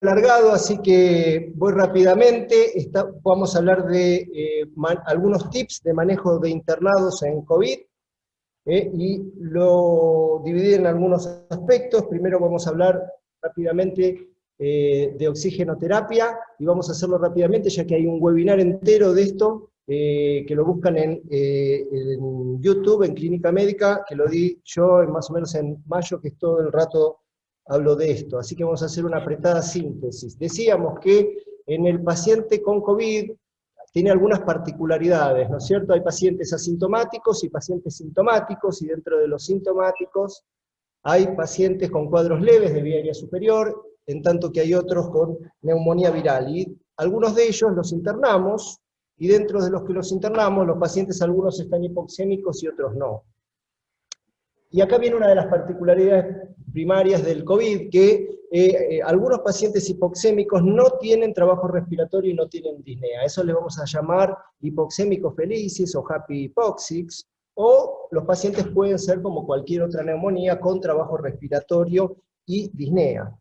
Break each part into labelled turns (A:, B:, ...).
A: alargado, así que voy rápidamente. Vamos a hablar de algunos tips de manejo de internados en COVID, y lo dividí en algunos aspectos. Primero vamos a hablar rápidamente de oxigenoterapia, y vamos a hacerlo rápidamente ya que hay un webinar entero de esto, que lo buscan en YouTube, en Clínica Médica, que lo di yo más o menos en mayo, que es todo el rato hablo de esto. Así que vamos a hacer una apretada síntesis. Decíamos que en el paciente con COVID tiene algunas particularidades, ¿no es cierto? Hay pacientes asintomáticos y pacientes sintomáticos, y dentro de los sintomáticos hay pacientes con cuadros leves de vía aérea superior, en tanto que hay otros con neumonía viral. Y algunos de ellos los internamos, y dentro de los que los internamos, los pacientes algunos están hipoxémicos y otros no. Y acá viene una de las particularidades primarias del COVID, que algunos pacientes hipoxémicos no tienen trabajo respiratorio y no tienen disnea. Eso le vamos a llamar hipoxémicos felices o happy hypoxics, o los pacientes pueden ser como cualquier otra neumonía con trabajo respiratorio y disnea.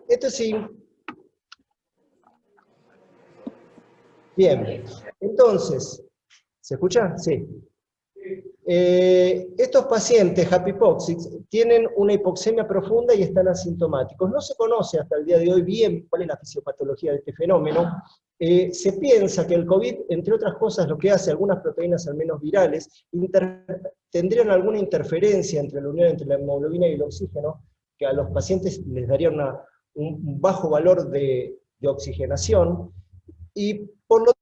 A: Esto sí. Bien, entonces, ¿se escucha? Sí. Estos pacientes happy hypoxics tienen una hipoxemia profunda y están asintomáticos. No se conoce hasta el día de hoy bien cuál es la fisiopatología de este fenómeno. Se piensa que el COVID, entre otras cosas, lo que hace, algunas proteínas al menos virales, tendrían alguna interferencia entre la unión entre la hemoglobina y el oxígeno, que a los pacientes les daría un bajo valor de oxigenación, y por lo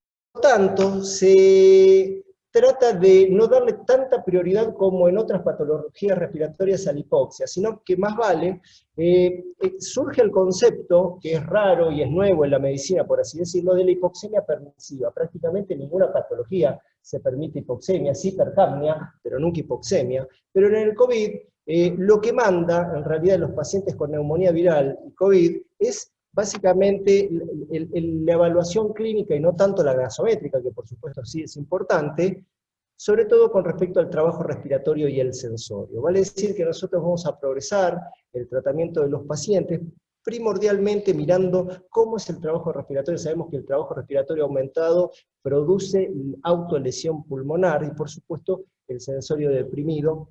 A: tanto se trata de no darle tanta prioridad como en otras patologías respiratorias a la hipoxia, sino que más vale, surge el concepto, que es raro y es nuevo en la medicina, por así decirlo, de la hipoxemia permisiva. Prácticamente ninguna patología se permite hipoxemia, sí hipercapnia, pero nunca hipoxemia. Pero en el COVID, lo que manda, en realidad, en los pacientes con neumonía viral y COVID, es básicamente la evaluación clínica y no tanto la gasométrica, que por supuesto sí es importante, sobre todo con respecto al trabajo respiratorio y el sensorio. Vale decir que nosotros vamos a progresar el tratamiento de los pacientes primordialmente mirando cómo es el trabajo respiratorio. Sabemos que el trabajo respiratorio aumentado produce autolesión pulmonar, y por supuesto el sensorio deprimido.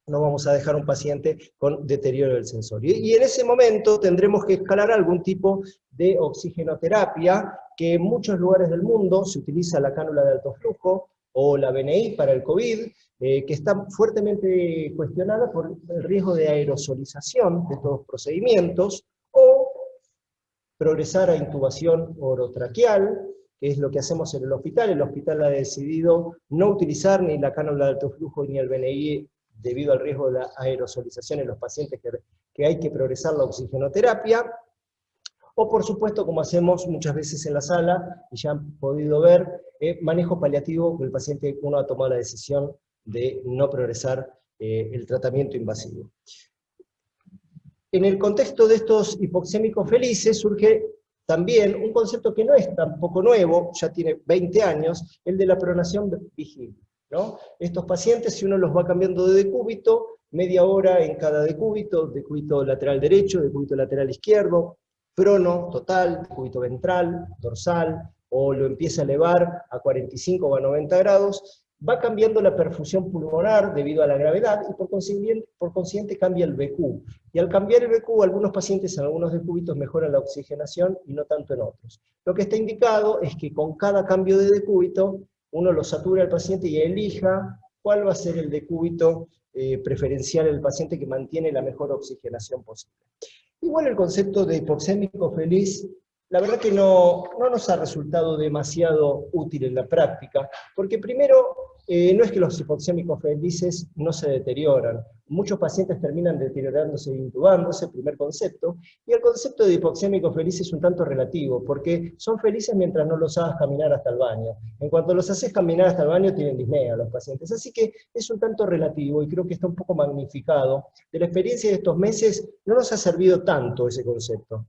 A: No vamos a dejar un paciente con deterioro del sensorio. Y en ese momento tendremos que escalar algún tipo de oxigenoterapia, que en muchos lugares del mundo se utiliza la cánula de alto flujo, o la BNI para el COVID, que está fuertemente cuestionada por el riesgo de aerosolización de estos procedimientos, o progresar a intubación orotraqueal, que es lo que hacemos en el hospital. El hospital ha decidido no utilizar ni la cánula de alto flujo ni el BNI, debido al riesgo de la aerosolización en los pacientes que hay que progresar la oxigenoterapia, o por supuesto, como hacemos muchas veces en la sala, y ya han podido ver, manejo paliativo, que el paciente, uno ha tomado la decisión de no progresar el tratamiento invasivo. En el contexto de estos hipoxémicos felices surge también un concepto que no es tampoco nuevo, ya tiene 20 años, el de la pronación vigil, ¿no? Estos pacientes, si uno los va cambiando de decúbito, media hora en cada decúbito lateral derecho, decúbito lateral izquierdo, prono total, decúbito ventral, dorsal, o lo empieza a elevar a 45 o a 90 grados, va cambiando la perfusión pulmonar debido a la gravedad, y por consiguiente cambia el BQ. Y al cambiar el BQ, algunos pacientes en algunos decúbitos mejoran la oxigenación y no tanto en otros. Lo que está indicado es que con cada cambio de decúbito, uno lo satura al paciente y elija cuál va a ser el decúbito preferencial del paciente que mantiene la mejor oxigenación posible. Igual el concepto de hipoxémico feliz, la verdad que no nos ha resultado demasiado útil en la práctica, porque primero, no es que los hipoxémicos felices no se deterioran. Muchos pacientes terminan deteriorándose e intubándose, primer concepto, y el concepto de hipoxémico feliz es un tanto relativo, porque son felices mientras no los hagas caminar hasta el baño. En cuanto los haces caminar hasta el baño, tienen disnea los pacientes. Así que es un tanto relativo, y creo que está un poco magnificado. De la experiencia de estos meses, no nos ha servido tanto ese concepto.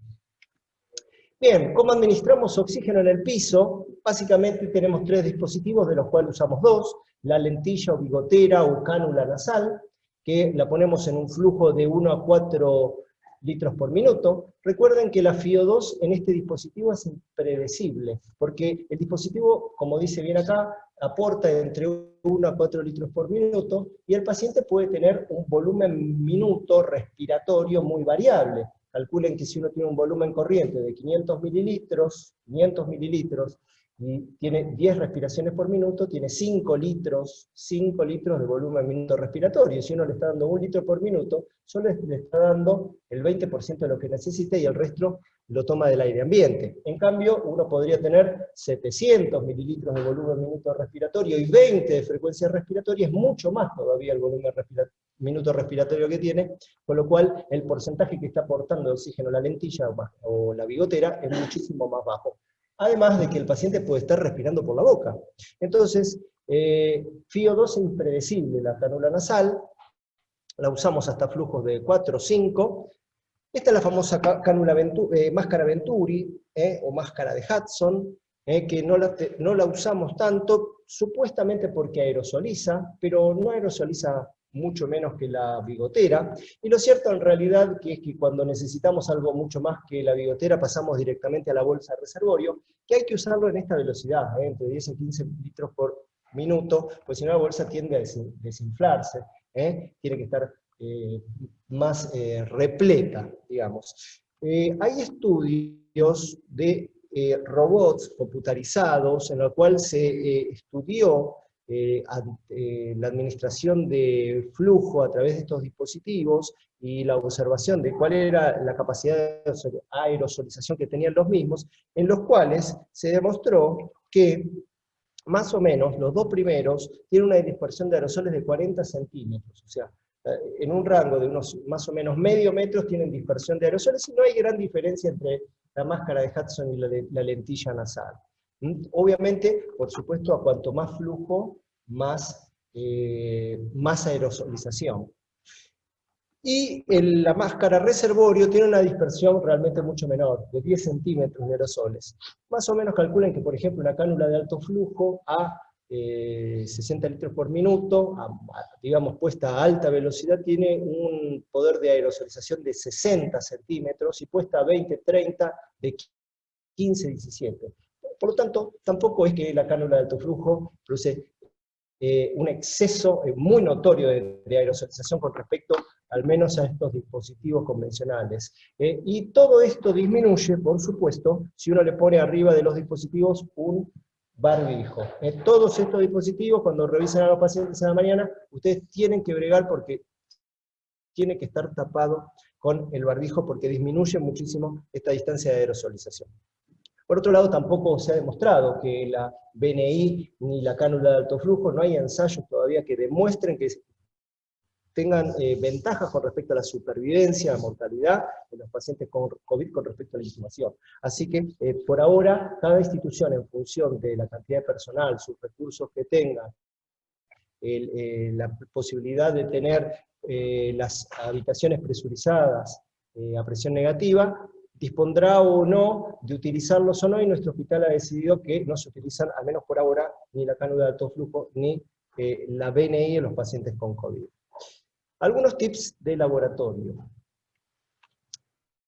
A: Bien, ¿cómo administramos oxígeno en el piso? Básicamente tenemos 3 dispositivos, de los cuales usamos 2, la lentilla o bigotera o cánula nasal, que la ponemos en un flujo de 1 a 4 litros por minuto. Recuerden que la FiO2 en este dispositivo es impredecible, porque el dispositivo, como dice bien acá, aporta entre 1 a 4 litros por minuto, y el paciente puede tener un volumen minuto respiratorio muy variable. Calculen que si uno tiene un volumen corriente de 500 mililitros, y tiene 10 respiraciones por minuto, tiene 5 litros de volumen minuto respiratorio. Si uno le está dando 1 litro por minuto, solo le está dando el 20% de lo que necesita y el resto lo toma del aire ambiente. En cambio, uno podría tener 700 mililitros de volumen minuto respiratorio y 20 de frecuencia respiratoria, es mucho más todavía el volumen minuto respiratorio que tiene, con lo cual el porcentaje que está aportando de oxígeno a la lentilla o la bigotera es muchísimo más bajo. Además de que el paciente puede estar respirando por la boca. Entonces, FiO2 es impredecible, la cánula nasal, la usamos hasta flujos de 4 o 5. Esta es la famosa máscara Venturi, o máscara de Hudson, que no la usamos tanto, supuestamente porque aerosoliza, pero no aerosoliza mucho menos que la bigotera, y lo cierto en realidad que es que cuando necesitamos algo mucho más que la bigotera pasamos directamente a la bolsa de reservorio, que hay que usarlo en esta velocidad, entre 10 a 15 litros por minuto, pues si no la bolsa tiende a desinflarse, tiene que estar más repleta, digamos. Hay estudios de robots computarizados en los cuales se estudió la administración de flujo a través de estos dispositivos y la observación de cuál era la capacidad de aerosolización que tenían los mismos, en los cuales se demostró que más o menos los dos primeros tienen una dispersión de aerosoles de 40 centímetros, o sea, en un rango de unos más o menos medio metros tienen dispersión de aerosoles y no hay gran diferencia entre la máscara de Hudson y la lentilla nasal. Obviamente, por supuesto, a cuanto más flujo, más aerosolización. Y la máscara reservorio tiene una dispersión realmente mucho menor, de 10 centímetros de aerosoles. Más o menos calculen que, por ejemplo, una cánula de alto flujo a 60 litros por minuto, digamos puesta a alta velocidad, tiene un poder de aerosolización de 60 centímetros, y puesta a 20, 30, de 15, 17. Por lo tanto, tampoco es que la cánula de alto flujo produce un exceso muy notorio de aerosolización con respecto al menos a estos dispositivos convencionales. Y todo esto disminuye, por supuesto, si uno le pone arriba de los dispositivos un barbijo. Todos estos dispositivos, cuando revisan a los pacientes en la mañana, ustedes tienen que bregar porque tiene que estar tapado con el barbijo porque disminuye muchísimo esta distancia de aerosolización. Por otro lado, tampoco se ha demostrado que la BNI ni la cánula de alto flujo, no hay ensayos todavía que demuestren que tengan ventajas con respecto a la supervivencia, a la mortalidad de los pacientes con COVID con respecto a la intubación. Así que, por ahora, cada institución, en función de la cantidad de personal, sus recursos que tenga, la posibilidad de tener las habitaciones presurizadas a presión negativa, dispondrá o no de utilizarlos o no, y nuestro hospital ha decidido que no se utilizan, al menos por ahora, ni la cánula de alto flujo, ni la BNI en los pacientes con COVID. Algunos tips de laboratorio.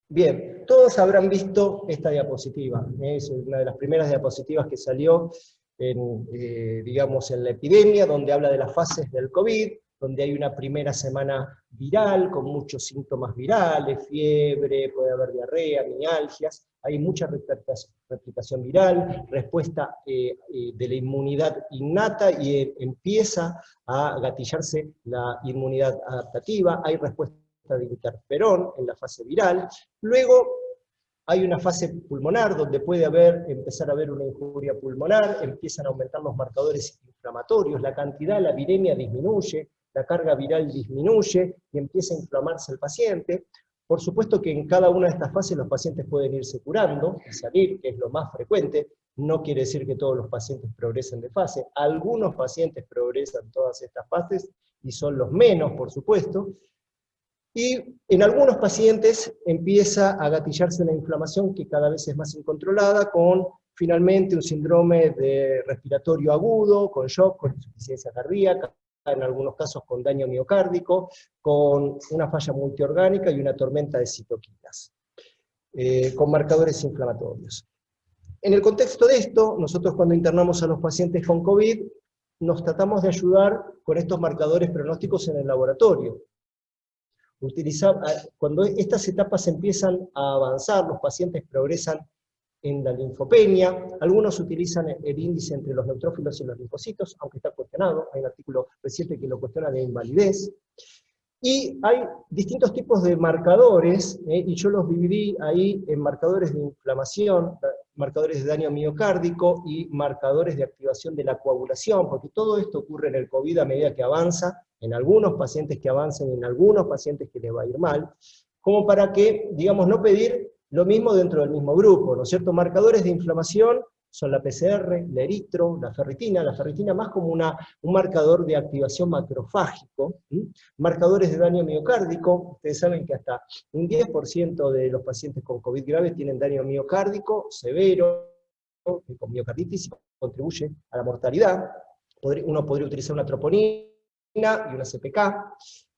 A: Bien, todos habrán visto esta diapositiva, es una de las primeras diapositivas que salió digamos, en la epidemia, donde habla de las fases del COVID, donde hay una primera semana viral, con muchos síntomas virales, fiebre, puede haber diarrea, mialgias, hay mucha replicación viral, respuesta de la inmunidad innata, y empieza a gatillarse la inmunidad adaptativa, hay respuesta de interferón en la fase viral, luego hay una fase pulmonar donde puede empezar a haber una injuria pulmonar, empiezan a aumentar los marcadores inflamatorios, la cantidad de la viremia disminuye, la carga viral disminuye y empieza a inflamarse el paciente. Por supuesto que en cada una de estas fases los pacientes pueden irse curando y salir, que es lo más frecuente. No quiere decir que todos los pacientes progresen de fase. Algunos pacientes progresan todas estas fases y son los menos, por supuesto. Y en algunos pacientes empieza a gatillarse una inflamación que cada vez es más incontrolada, con finalmente un síndrome de respiratorio agudo, con shock, con insuficiencia cardíaca, en algunos casos con daño miocárdico, con una falla multiorgánica y una tormenta de citoquinas, con marcadores inflamatorios. En el contexto de esto, nosotros cuando internamos a los pacientes con COVID, nos tratamos de ayudar con estos marcadores pronósticos en el laboratorio. Cuando estas etapas empiezan a avanzar, los pacientes progresan en la linfopenia, algunos utilizan el índice entre los neutrófilos y los linfocitos, aunque está cuestionado, hay un artículo reciente que lo cuestiona de invalidez, y hay distintos tipos de marcadores, y yo los dividí ahí en marcadores de inflamación, marcadores de daño miocárdico y marcadores de activación de la coagulación, porque todo esto ocurre en el COVID a medida que avanza, en algunos pacientes que avancen, en algunos pacientes que les va a ir mal, como para que, digamos, no pedir lo mismo dentro del mismo grupo, ¿no es cierto? Marcadores de inflamación son la PCR, la eritro, la ferritina más como un marcador de activación macrofágico, ¿sí? Marcadores de daño miocárdico, ustedes saben que hasta un 10% de los pacientes con COVID grave tienen daño miocárdico severo, con miocarditis, contribuye a la mortalidad. Uno podría utilizar una troponina y una CPK,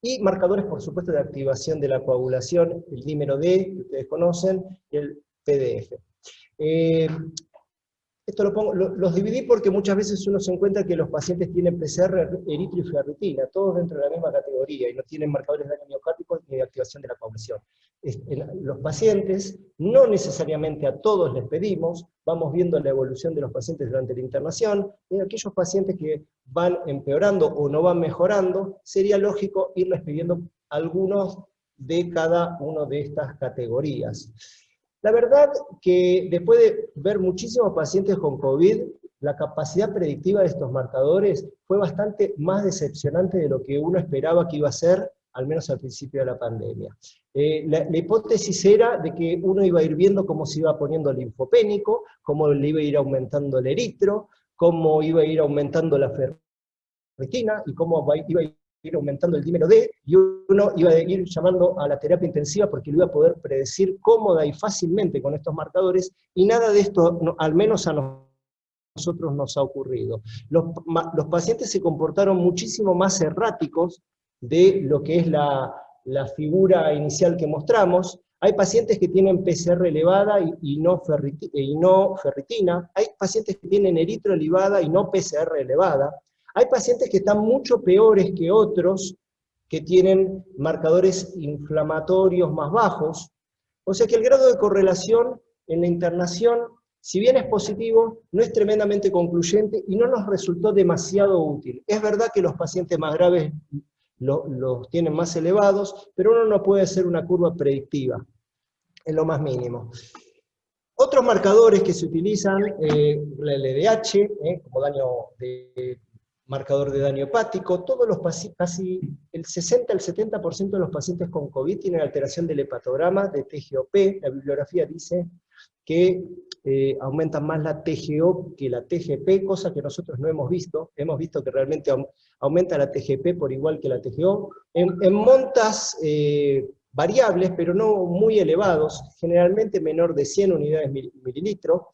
A: y marcadores, por supuesto, de activación de la coagulación, el dímero D, que ustedes conocen, y el PDF. Esto los dividí porque muchas veces uno se encuentra que los pacientes tienen PCR, eritro y ferritina, todos dentro de la misma categoría, y no tienen marcadores de daño miocárdico ni de activación de la coagulación. Los pacientes, no necesariamente a todos les pedimos, vamos viendo la evolución de los pacientes durante la internación, y en aquellos pacientes que van empeorando o no van mejorando, sería lógico irles pidiendo algunos de cada una de estas categorías. La verdad que después de ver muchísimos pacientes con COVID, la capacidad predictiva de estos marcadores fue bastante más decepcionante de lo que uno esperaba que iba a ser, al menos al principio de la pandemia. La hipótesis era de que uno iba a ir viendo cómo se iba poniendo el linfopénico, cómo le iba a ir aumentando el eritro, cómo iba a ir aumentando la ferritina, y cómo iba a ir aumentando el dímero D, y uno iba a ir llamando a la terapia intensiva porque lo iba a poder predecir cómoda y fácilmente con estos marcadores, y nada de esto, al menos a nosotros nos ha ocurrido. Los pacientes se comportaron muchísimo más erráticos de lo que es la figura inicial que mostramos. Hay pacientes que tienen PCR elevada y no ferritina, hay pacientes que tienen eritro elevada y no PCR elevada, hay pacientes que están mucho peores que otros, que tienen marcadores inflamatorios más bajos, o sea que el grado de correlación en la internación, si bien es positivo, no es tremendamente concluyente y no nos resultó demasiado útil. Es verdad que los pacientes más graves los tienen más elevados, pero uno no puede hacer una curva predictiva, en lo más mínimo. Otros marcadores que se utilizan, el LDH, como marcador de daño hepático, casi el 60 al 70% de los pacientes con COVID tienen alteración del hepatograma de TGOP. La bibliografía dice que aumentan más la TGO que la TGP, cosa que nosotros no hemos visto que realmente aumenta la TGP por igual que la TGO, en montas variables, pero no muy elevados, generalmente menor de 100 unidades mililitro,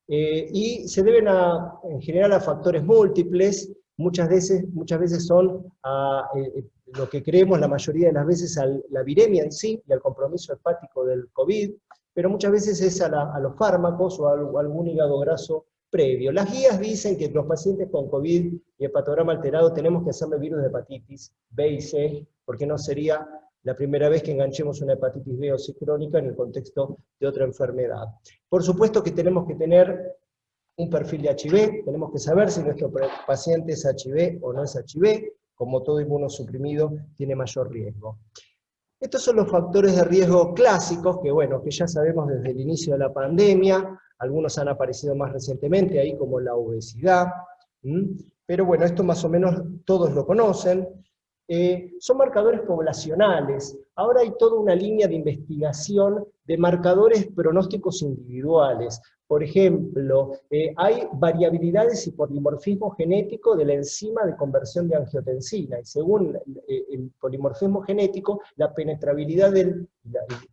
A: y se deben en general a factores múltiples. Muchas veces son lo que creemos la mayoría de las veces a la viremia en sí y al compromiso hepático del COVID, pero muchas veces es a los fármacos o a algún hígado graso previo. Las guías dicen que los pacientes con COVID y hepatograma alterado tenemos que hacerle virus de hepatitis B y C, porque no sería la primera vez que enganchemos una hepatitis B o C crónica en el contexto de otra enfermedad. Por supuesto que tenemos que tener un perfil de HIV, tenemos que saber si nuestro paciente es HIV o no es HIV, como todo inmunosuprimido tiene mayor riesgo. Estos son los factores de riesgo clásicos, que ya sabemos desde el inicio de la pandemia, algunos han aparecido más recientemente ahí como la obesidad, pero bueno, esto más o menos todos lo conocen. Son marcadores poblacionales. Ahora hay toda una línea de investigación de marcadores pronósticos individuales. Por ejemplo, hay variabilidades y polimorfismo genético de la enzima de conversión de angiotensina, y según el polimorfismo genético, la penetrabilidad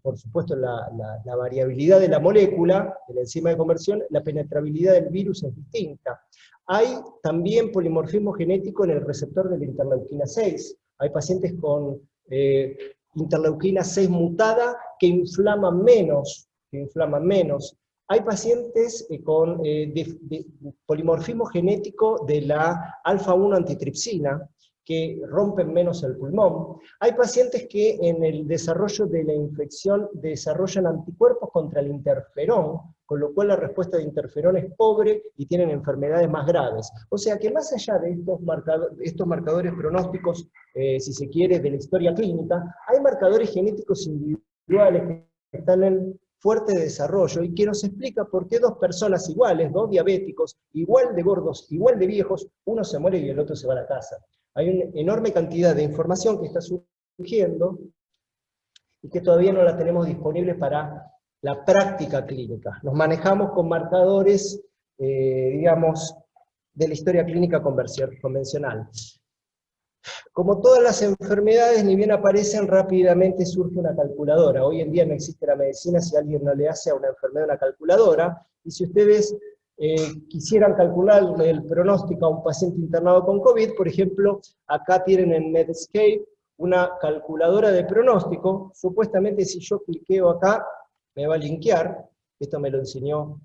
A: por supuesto la variabilidad de la molécula, de la enzima de conversión, la penetrabilidad del virus es distinta. Hay también polimorfismo genético en el receptor de la interleuquina 6. Hay pacientes con interleuquina 6 mutada que inflaman menos. Hay pacientes con polimorfismo genético de la alfa-1 antitripsina, que rompen menos el pulmón. Hay pacientes que en el desarrollo de la infección desarrollan anticuerpos contra el interferón, con lo cual la respuesta de interferón es pobre y tienen enfermedades más graves. O sea que más allá de estos marcadores pronósticos, si se quiere, de la historia clínica, hay marcadores genéticos individuales que están en fuerte desarrollo y que nos explica por qué dos personas iguales, dos diabéticos, igual de gordos, igual de viejos, uno se muere y el otro se va a la casa. Hay una enorme cantidad de información que está surgiendo y que todavía no la tenemos disponible para la práctica clínica. Nos manejamos con marcadores, digamos, de la historia clínica convencional. Como todas las enfermedades, ni bien aparecen, rápidamente surge una calculadora. Hoy en día no existe la medicina si alguien no le hace a una enfermedad una calculadora, y si ustedes quisieran calcular el pronóstico a un paciente internado con COVID, por ejemplo, acá tienen en Medscape una calculadora de pronóstico. Supuestamente si yo cliqueo acá, me va a linkear. Esto me lo enseñó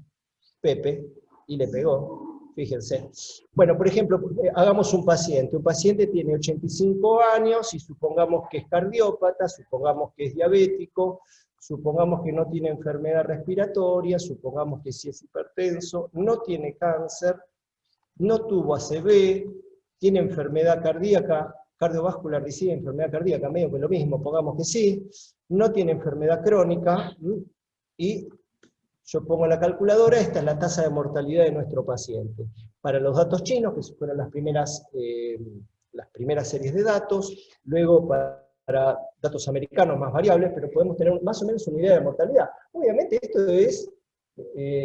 A: Pepe, y le pegó. Fíjense. Bueno, por ejemplo, hagamos un paciente. Un paciente tiene 85 años, y supongamos que es cardiópata, supongamos que es diabético, supongamos que no tiene enfermedad respiratoria, supongamos que sí es hipertenso, no tiene cáncer, no tuvo ACV, tiene enfermedad cardíaca, cardiovascular disease, enfermedad cardíaca, medio que lo mismo, pongamos que sí, no tiene enfermedad crónica, y yo pongo la calculadora. Esta es la tasa de mortalidad de nuestro paciente. Para los datos chinos, que fueron las primeras series de datos, luego para datos americanos más variables, pero podemos tener más o menos una idea de mortalidad. Obviamente esto es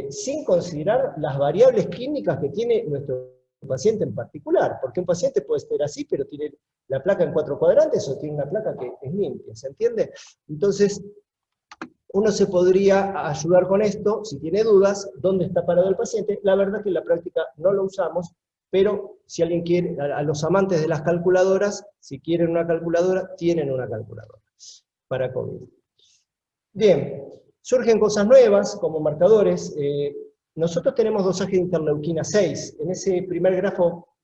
A: sin considerar las variables clínicas que tiene nuestro paciente en particular, porque un paciente puede estar así, pero tiene la placa en 4 cuadrantes, o tiene una placa que es limpia, ¿se entiende? Entonces, uno se podría ayudar con esto, si tiene dudas, dónde está parado el paciente. La verdad que en la práctica no lo usamos, pero si alguien quiere, a los amantes de las calculadoras, si quieren una calculadora, tienen una calculadora para COVID. Bien, surgen cosas nuevas como marcadores. Nosotros tenemos dosaje de interleuquina 6. En ese primer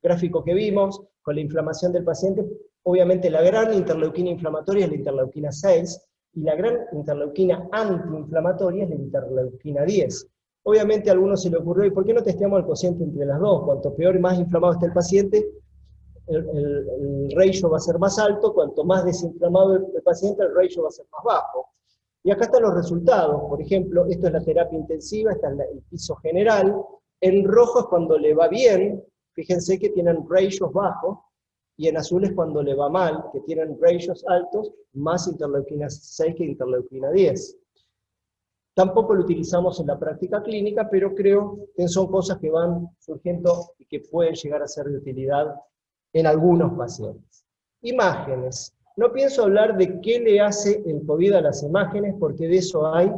A: gráfico que vimos, con la inflamación del paciente, obviamente la gran interleuquina inflamatoria es la interleuquina 6, y la gran interleuquina antiinflamatoria es la interleuquina 10. Obviamente a algunos se le ocurrió, ¿y por qué no testeamos el cociente entre las dos? Cuanto peor y más inflamado esté el paciente, el ratio va a ser más alto. Cuanto más desinflamado el paciente, el ratio va a ser más bajo. Y acá están los resultados. Por ejemplo, esto es la terapia intensiva, esta es el piso general. En rojo es cuando le va bien, fíjense que tienen ratios bajos, y en azul es cuando le va mal, que tienen ratios altos, más interleuquina 6 que interleuquina 10. Tampoco lo utilizamos en la práctica clínica, pero creo que son cosas que van surgiendo y que pueden llegar a ser de utilidad en algunos pacientes. Imágenes. No pienso hablar de qué le hace el COVID a las imágenes, porque de eso hay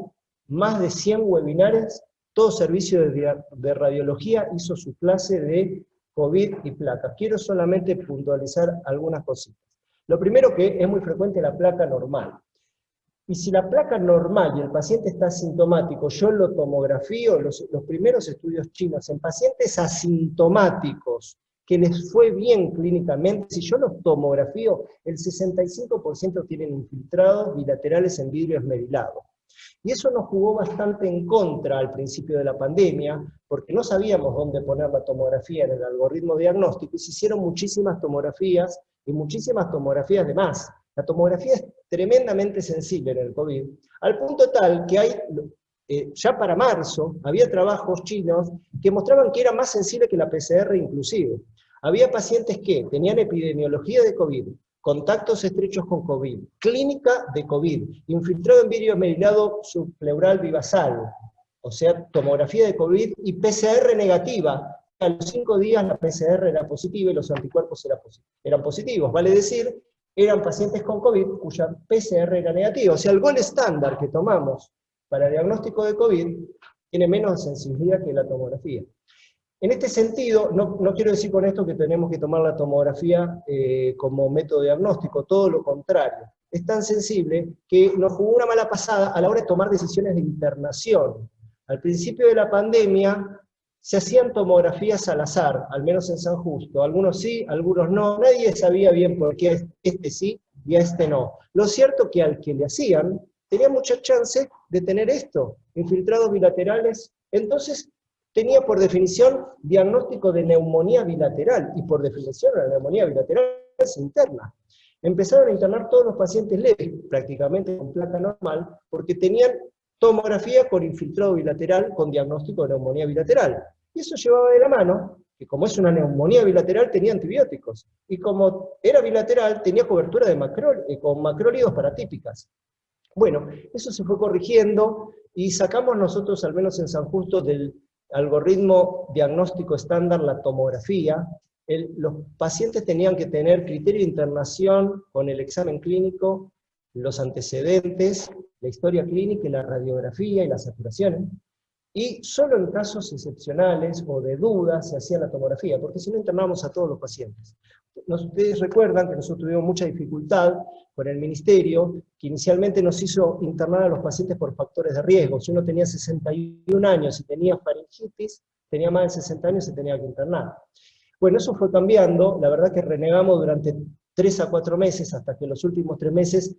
A: más de 100 webinares. Todo servicio de radiología hizo su clase de COVID y placas. Quiero solamente puntualizar algunas cositas. Lo primero, que es muy frecuente la placa normal. Y si la placa normal y el paciente está asintomático, yo lo tomografío. Los primeros estudios chinos en pacientes asintomáticos que les fue bien clínicamente, si yo los tomografío, el 65% tienen infiltrados bilaterales en vidrio esmerilado. Y eso nos jugó bastante en contra al principio de la pandemia, porque no sabíamos dónde poner la tomografía en el algoritmo diagnóstico, y se hicieron muchísimas tomografías, y muchísimas tomografías de más. La tomografía es tremendamente sensible en el COVID, al punto tal que hay, ya para marzo, había trabajos chinos que mostraban que era más sensible que la PCR inclusive. Había pacientes que tenían epidemiología de COVID, contactos estrechos con COVID, clínica de COVID, infiltrado en virus merilado subpleural bivasal, o sea, tomografía de COVID y PCR negativa. A los 5 días la PCR era positiva y los anticuerpos eran positivos. Vale decir, eran pacientes con COVID cuya PCR era negativa. O sea, el gol estándar que tomamos para el diagnóstico de COVID tiene menos sensibilidad que la tomografía. En este sentido, no quiero decir con esto que tenemos que tomar la tomografía como método diagnóstico, todo lo contrario. Es tan sensible que nos jugó una mala pasada a la hora de tomar decisiones de internación. Al principio de la pandemia se hacían tomografías al azar, al menos en San Justo. Algunos sí, algunos no. Nadie sabía bien por qué este sí y a este no. Lo cierto que al que le hacían tenía mucha chance de tener esto, infiltrados bilaterales. Entonces tenía por definición diagnóstico de neumonía bilateral, y por definición la neumonía bilateral se interna. Empezaron a internar todos los pacientes leves, prácticamente con placa normal, porque tenían tomografía con infiltrado bilateral con diagnóstico de neumonía bilateral. Y eso llevaba de la mano, que como es una neumonía bilateral tenía antibióticos, y como era bilateral tenía cobertura de con macrólidos paratípicas. Bueno, eso se fue corrigiendo, y sacamos nosotros, al menos en San Justo, del algoritmo diagnóstico estándar, la tomografía. Los pacientes tenían que tener criterio de internación con el examen clínico, los antecedentes, la historia clínica y la radiografía y las saturaciones, y solo en casos excepcionales o de dudas se hacía la tomografía, porque si no internábamos a todos los pacientes. Ustedes recuerdan que nosotros tuvimos mucha dificultad con el ministerio, que inicialmente nos hizo internar a los pacientes por factores de riesgo. Si uno tenía 61 años y tenía faringitis, tenía más de 60 años, se tenía que internar. Bueno, eso fue cambiando, la verdad que renegamos durante 3 a 4 meses, hasta que en los últimos 3 meses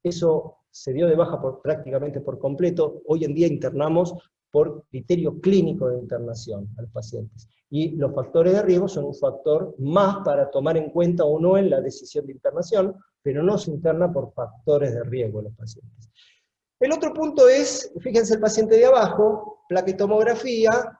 A: eso se dio de baja prácticamente por completo. Hoy en día internamos por criterio clínico de internación a los pacientes. Y los factores de riesgo son un factor más para tomar en cuenta o no en la decisión de internación, pero no se interna por factores de riesgo a los pacientes. El otro punto es, fíjense el paciente de abajo, plaquetomografía,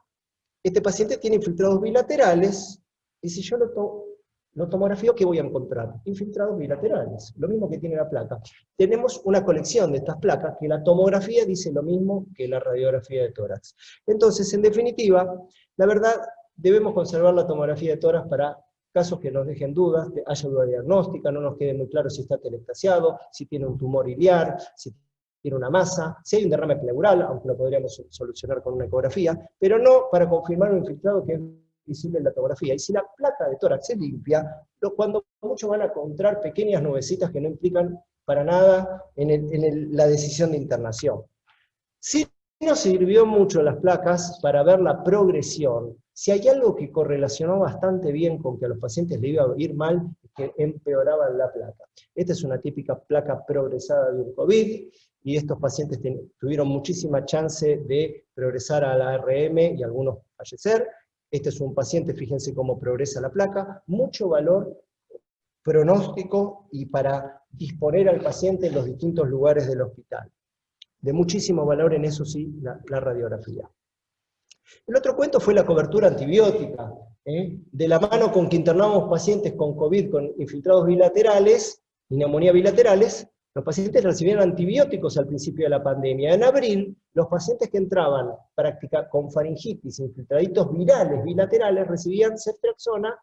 A: este paciente tiene infiltrados bilaterales, y si yo lo tomografío, ¿qué voy a encontrar? Infiltrados bilaterales, lo mismo que tiene la placa. Tenemos una colección de estas placas que la tomografía dice lo mismo que la radiografía de tórax. Entonces, en definitiva, la verdad, debemos conservar la tomografía de tórax para casos que nos dejen dudas, que haya duda diagnóstica, no nos quede muy claro si está telestasiado, si tiene un tumor iliar, si tiene una masa, si hay un derrame pleural, aunque lo podríamos solucionar con una ecografía, pero no para confirmar un infiltrado que es visible en la tomografía. Y si la placa de tórax es limpia, cuando mucho van a encontrar pequeñas nubecitas que no implican para nada en la decisión de internación. Sí nos sirvió mucho las placas para ver la progresión. Si hay algo que correlacionó bastante bien con que a los pacientes le iba a ir mal, es que empeoraban la placa. Esta es una típica placa progresada de un COVID, y estos pacientes tuvieron muchísima chance de progresar a la ARM y algunos fallecer. Este es un paciente, fíjense cómo progresa la placa, mucho valor pronóstico y para disponer al paciente en los distintos lugares del hospital. De muchísimo valor en eso sí, la radiografía. El otro cuento fue la cobertura antibiótica, de la mano con que internamos pacientes con COVID, con infiltrados bilaterales y neumonía bilaterales. Los pacientes recibieron antibióticos al principio de la pandemia. En abril, los pacientes que entraban con faringitis, infiltraditos virales bilaterales, recibían ceftriaxona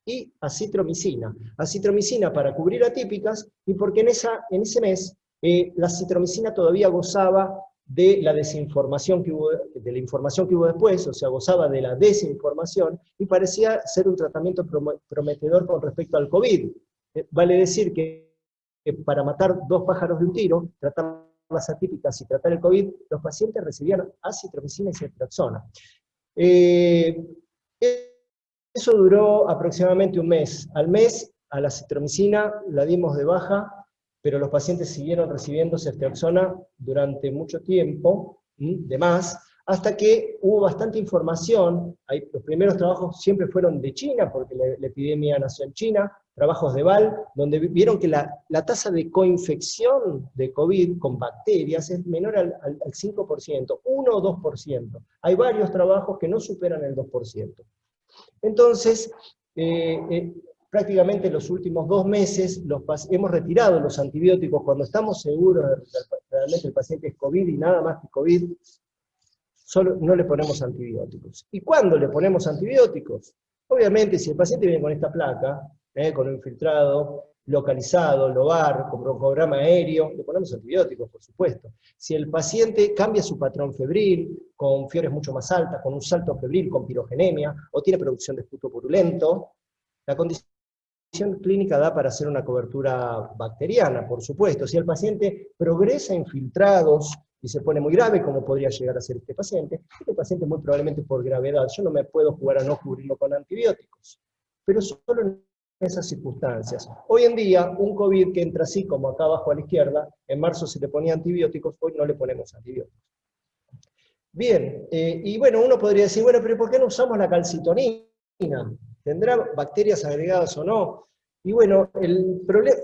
A: y acitromicina. Acitromicina para cubrir atípicas, y porque en ese mes la acitromicina todavía gozaba de la desinformación que hubo, de la información que hubo después, o sea, gozaba de la desinformación, y parecía ser un tratamiento prometedor con respecto al COVID. Vale decir que para matar 2 pájaros de un tiro, tratar las atípicas y tratar el COVID, los pacientes recibían acitromicina y ceftriaxona. Eso duró aproximadamente un mes. Al mes, a la acitromicina la dimos de baja, pero los pacientes siguieron recibiendo ceftriaxona durante mucho tiempo, de más, hasta que hubo bastante información. Los primeros trabajos siempre fueron de China, porque la epidemia nació en China, trabajos de Val, donde vieron que la tasa de coinfección de COVID con bacterias es menor al 5%, 1 o 2%. Hay varios trabajos que no superan el 2%. Entonces, prácticamente los últimos 2 meses hemos retirado los antibióticos cuando estamos seguros de que realmente el paciente es COVID y nada más que COVID, solo no le ponemos antibióticos. ¿Y cuándo le ponemos antibióticos? Obviamente, si el paciente viene con esta placa, con un infiltrado localizado, LOBAR, con broncograma aéreo, le ponemos antibióticos, por supuesto. Si el paciente cambia su patrón febril, con fiebres mucho más altas, con un salto febril, con pirogenemia, o tiene producción de esputo purulento, la condición clínica da para hacer una cobertura bacteriana, por supuesto. Si el paciente progresa infiltrados y se pone muy grave, como podría llegar a ser este paciente muy probablemente por gravedad, yo no me puedo jugar a no cubrirlo con antibióticos, pero solo en esas circunstancias. Hoy en día, un COVID que entra así, como acá abajo a la izquierda, en marzo se le ponía antibióticos, hoy no le ponemos antibióticos. Bien, y bueno, uno podría decir, bueno, pero ¿por qué no usamos la calcitonina? ¿Tendrá bacterias agregadas o no? Y bueno,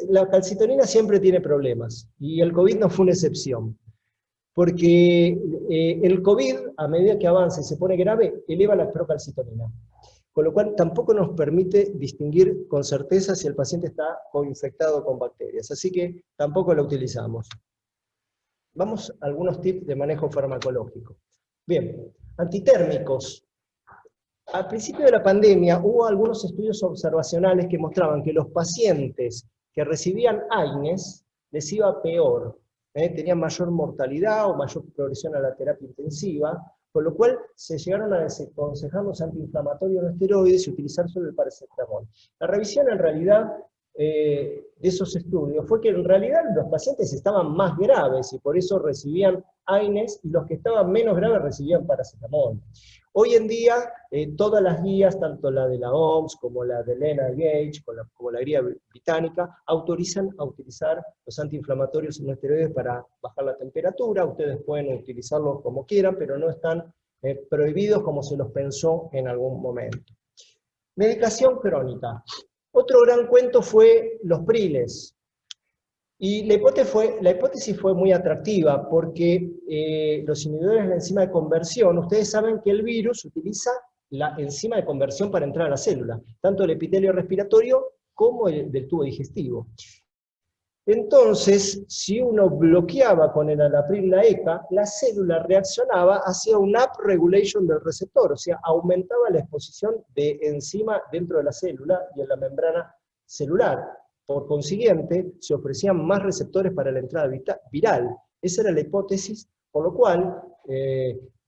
A: la calcitonina siempre tiene problemas, y el COVID no fue una excepción. Porque el COVID, a medida que avanza y se pone grave, eleva la procalcitonina. Con lo cual tampoco nos permite distinguir con certeza si el paciente está coinfectado con bacterias. Así que tampoco la utilizamos. Vamos a algunos tips de manejo farmacológico. Bien, antitérmicos. Al principio de la pandemia hubo algunos estudios observacionales que mostraban que los pacientes que recibían AINES les iba peor. Tenían mayor mortalidad o mayor progresión a la terapia intensiva, con lo cual se llegaron a desaconsejar los antiinflamatorios no esteroides y utilizar solo el paracetamol. La revisión en realidad de esos estudios fue que en realidad los pacientes estaban más graves y por eso recibían AINES, y los que estaban menos graves recibían paracetamol. Hoy en día, todas las guías, tanto la de la OMS como la de NIH, como la guía británica, autorizan a utilizar los antiinflamatorios no esteroides para bajar la temperatura. Ustedes pueden utilizarlos como quieran, pero no están prohibidos como se los pensó en algún momento. Medicación crónica. Otro gran cuento fue los priles. Y la hipótesis fue muy atractiva porque los inhibidores de la enzima de conversión, ustedes saben que el virus utiliza la enzima de conversión para entrar a la célula, tanto el epitelio respiratorio como el del tubo digestivo. Entonces, si uno bloqueaba con el alapril la ECA, la célula reaccionaba hacia un upregulation del receptor, o sea, aumentaba la exposición de enzima dentro de la célula y en la membrana celular. Por consiguiente, se ofrecían más receptores para la entrada viral. Esa era la hipótesis, por lo cual,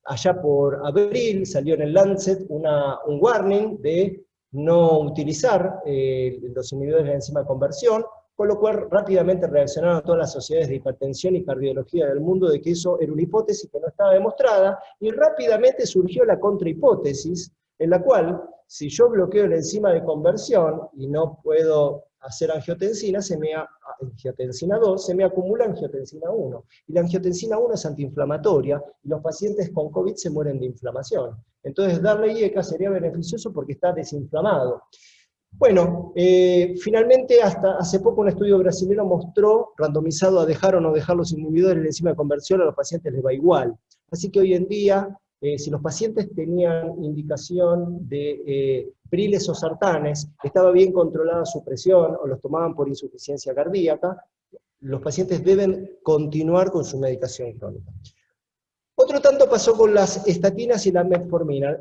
A: allá por abril salió en el Lancet un warning de no utilizar los inhibidores de la enzima de conversión, con lo cual rápidamente reaccionaron todas las sociedades de hipertensión y cardiología del mundo de que eso era una hipótesis que no estaba demostrada, y rápidamente surgió la contrahipótesis, en la cual, si yo bloqueo la enzima de conversión y no puedo hacer angiotensina 2, se me acumula angiotensina 1. Y la angiotensina 1 es antiinflamatoria, y los pacientes con COVID se mueren de inflamación. Entonces darle IECA sería beneficioso porque está desinflamado. Bueno, finalmente hasta hace poco un estudio brasileño mostró, randomizado a dejar o no dejar los inhibidores de la enzima de conversión, a los pacientes les va igual. Así que hoy en día, si los pacientes tenían indicación de priles o sartanes, estaba bien controlada su presión o los tomaban por insuficiencia cardíaca, los pacientes deben continuar con su medicación crónica. Otro tanto pasó con las estatinas y la metformina.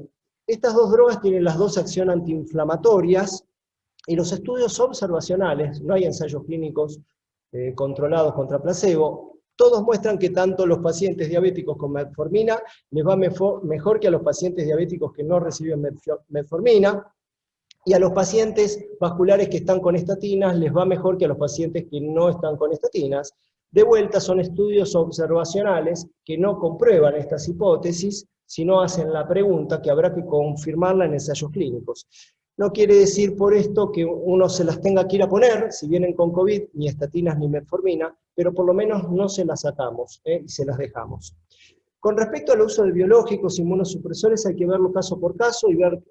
A: Estas dos drogas tienen las dos acciones antiinflamatorias, y los estudios observacionales, no hay ensayos clínicos controlados contra placebo, todos muestran que tanto los pacientes diabéticos con metformina les va mejor que a los pacientes diabéticos que no reciben metformina, y a los pacientes vasculares que están con estatinas les va mejor que a los pacientes que no están con estatinas. De vuelta, son estudios observacionales que no comprueban estas hipótesis, sino hacen la pregunta que habrá que confirmarla en ensayos clínicos. No quiere decir por esto que uno se las tenga que ir a poner, si vienen con COVID, ni estatinas ni metformina, pero por lo menos no se las sacamos y se las dejamos. Con respecto al uso de biológicos, inmunosupresores, hay que verlo caso por caso y ver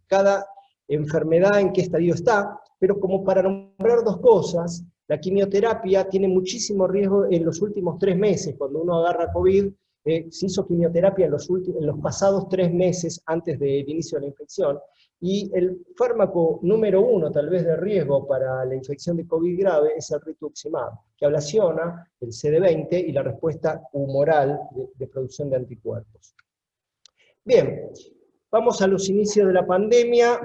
A: cada enfermedad en qué estadio está, pero como para nombrar dos cosas, la quimioterapia tiene muchísimo riesgo en los últimos 3 meses, cuando uno agarra COVID, se hizo quimioterapia en los pasados 3 meses antes del inicio de la infección, Y el fármaco número 1, tal vez de riesgo para la infección de COVID grave, es el rituximab, que ablaciona el CD20 y la respuesta humoral de producción de anticuerpos. Bien, vamos a los inicios de la pandemia.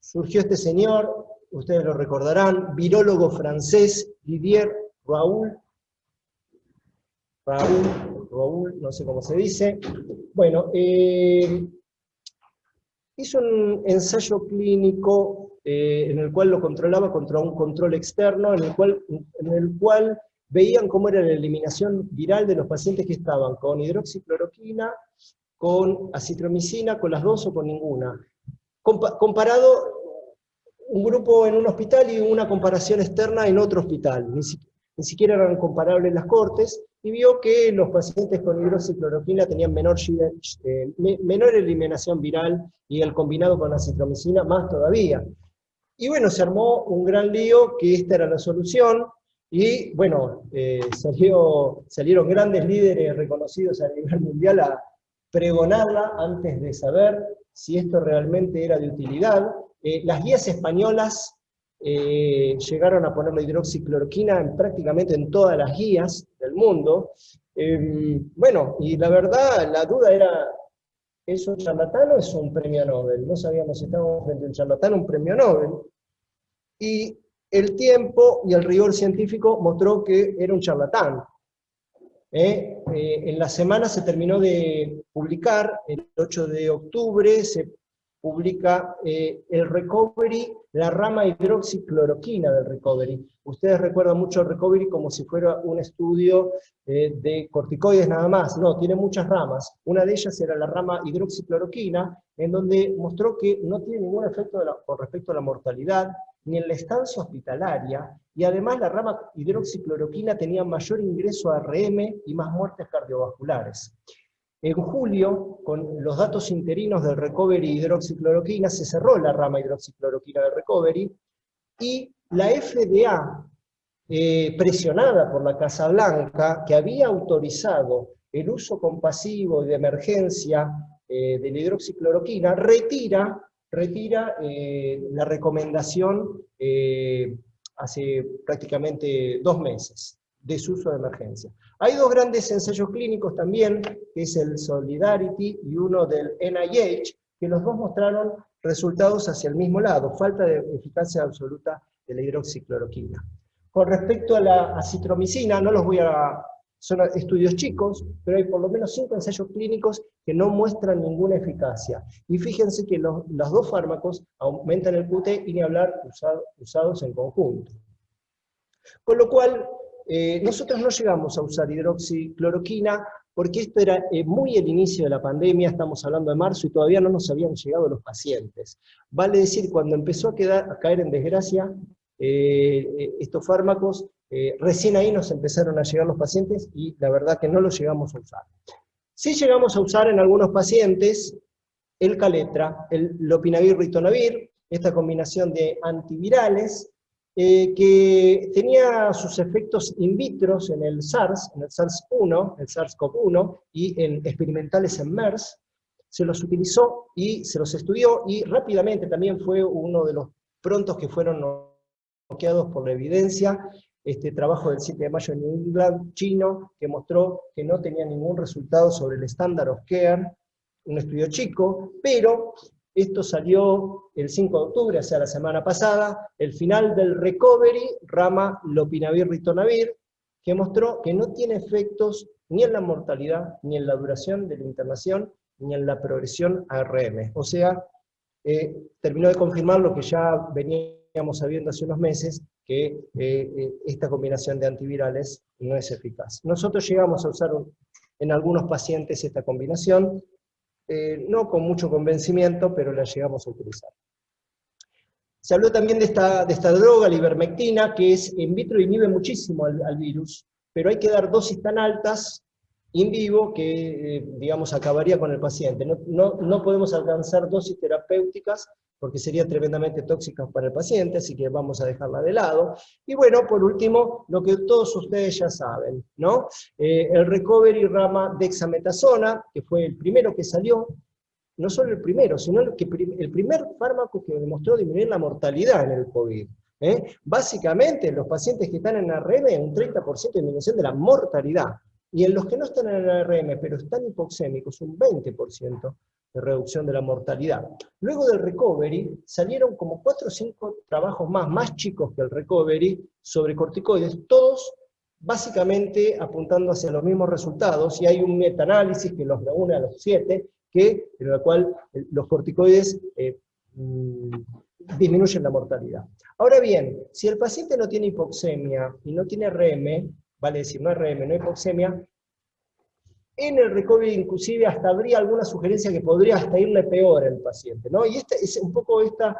A: Surgió este señor, ustedes lo recordarán, virólogo francés, Didier Raoult, no sé cómo se dice. Bueno, hizo un ensayo clínico en el cual lo controlaba contra un control externo, en el cual veían cómo era la eliminación viral de los pacientes que estaban con hidroxicloroquina, con acitromicina, con las dos o con ninguna. Comparado un grupo en un hospital y una comparación externa en otro hospital. Ni siquiera eran comparables las cortes, y vio que los pacientes con hidroxicloroquina tenían menor eliminación viral, y el combinado con acitromicina más todavía. Y bueno, se armó un gran lío que esta era la solución, y bueno, salieron grandes líderes reconocidos a nivel mundial a pregonarla antes de saber si esto realmente era de utilidad. Las guías españolas llegaron a poner la hidroxicloroquina prácticamente en todas las guías del mundo. Bueno, y la verdad, la duda era, ¿es un charlatán o es un premio Nobel? No sabíamos si estábamos frente a un charlatán o un premio Nobel. Y el tiempo y el rigor científico mostró que era un charlatán. En la semana se terminó de publicar, el 8 de octubre se publica el Recovery, la rama hidroxicloroquina del Recovery. Ustedes recuerdan mucho el Recovery como si fuera un estudio de corticoides nada más. No, tiene muchas ramas. Una de ellas era la rama hidroxicloroquina, en donde mostró que no tiene ningún efecto con respecto a la mortalidad, ni en la estancia hospitalaria, y además la rama hidroxicloroquina tenía mayor ingreso a ARM y más muertes cardiovasculares. En julio, con los datos interinos del Recovery hidroxicloroquina, se cerró la rama hidroxicloroquina del Recovery, y la FDA, presionada por la Casa Blanca, que había autorizado el uso compasivo y de emergencia de la hidroxicloroquina, retira la recomendación hace prácticamente 2 meses de su uso de emergencia. Hay 2 grandes ensayos clínicos también, que es el Solidarity y uno del NIH, que los dos mostraron resultados hacia el mismo lado, falta de eficacia absoluta de la hidroxicloroquina. Con respecto a la acitromicina, son estudios chicos, pero hay por lo menos 5 ensayos clínicos que no muestran ninguna eficacia. Y fíjense que los 2 fármacos aumentan el QT, y ni hablar usados en conjunto. Con lo cual, nosotros no llegamos a usar hidroxicloroquina, porque esto era muy el inicio de la pandemia, estamos hablando de marzo, y todavía no nos habían llegado los pacientes. Vale decir, cuando empezó a caer en desgracia estos fármacos, recién ahí nos empezaron a llegar los pacientes, y la verdad que no los llegamos a usar. Sí llegamos a usar en algunos pacientes el Caletra, el lopinavir-ritonavir, esta combinación de antivirales, que tenía sus efectos in vitro en el SARS-1, el SARS-CoV-1, y en experimentales en MERS. Se los utilizó y se los estudió, y rápidamente también fue uno de los prontos que fueron noqueados por la evidencia. Este trabajo del 7 de mayo en New England chino, que mostró que no tenía ningún resultado sobre el standard of care, un estudio chico, pero esto salió el 5 de octubre, o sea, la semana pasada, el final del Recovery, rama lopinavir-ritonavir, que mostró que no tiene efectos ni en la mortalidad, ni en la duración de la internación, ni en la progresión a ARM. O sea, terminó de confirmar lo que ya veníamos sabiendo hace unos meses, que esta combinación de antivirales no es eficaz. Nosotros llegamos a usar en algunos pacientes esta combinación, no con mucho convencimiento, pero la llegamos a utilizar. Se habló también de esta droga, la ivermectina, que es in vitro, inhibe muchísimo al virus, pero hay que dar dosis tan altas in vivo que, digamos, acabaría con el paciente. No podemos alcanzar dosis terapéuticas porque serían tremendamente tóxicas para el paciente, así que vamos a dejarla de lado. Y bueno, por último, lo que todos ustedes ya saben, ¿no? El Recovery rama dexametasona, que fue el primero que salió, no solo el primero, sino el primer fármaco que demostró disminuir la mortalidad en el COVID. Básicamente, los pacientes que están en ARM, un 30% de disminución de la mortalidad. Y en los que no están en ARM, pero están hipoxémicos, un 20% de reducción de la mortalidad. Luego del recovery, salieron como 4 o 5 trabajos más chicos que el recovery, sobre corticoides, todos básicamente apuntando hacia los mismos resultados, y hay un metaanálisis que los reúne a los 7, en el cual los corticoides disminuyen la mortalidad. Ahora bien, si el paciente no tiene hipoxemia y no tiene RM, vale decir, no RM, no hipoxemia, en el recovery inclusive hasta habría alguna sugerencia que podría hasta irle peor al paciente, ¿no? Y esta es un poco esta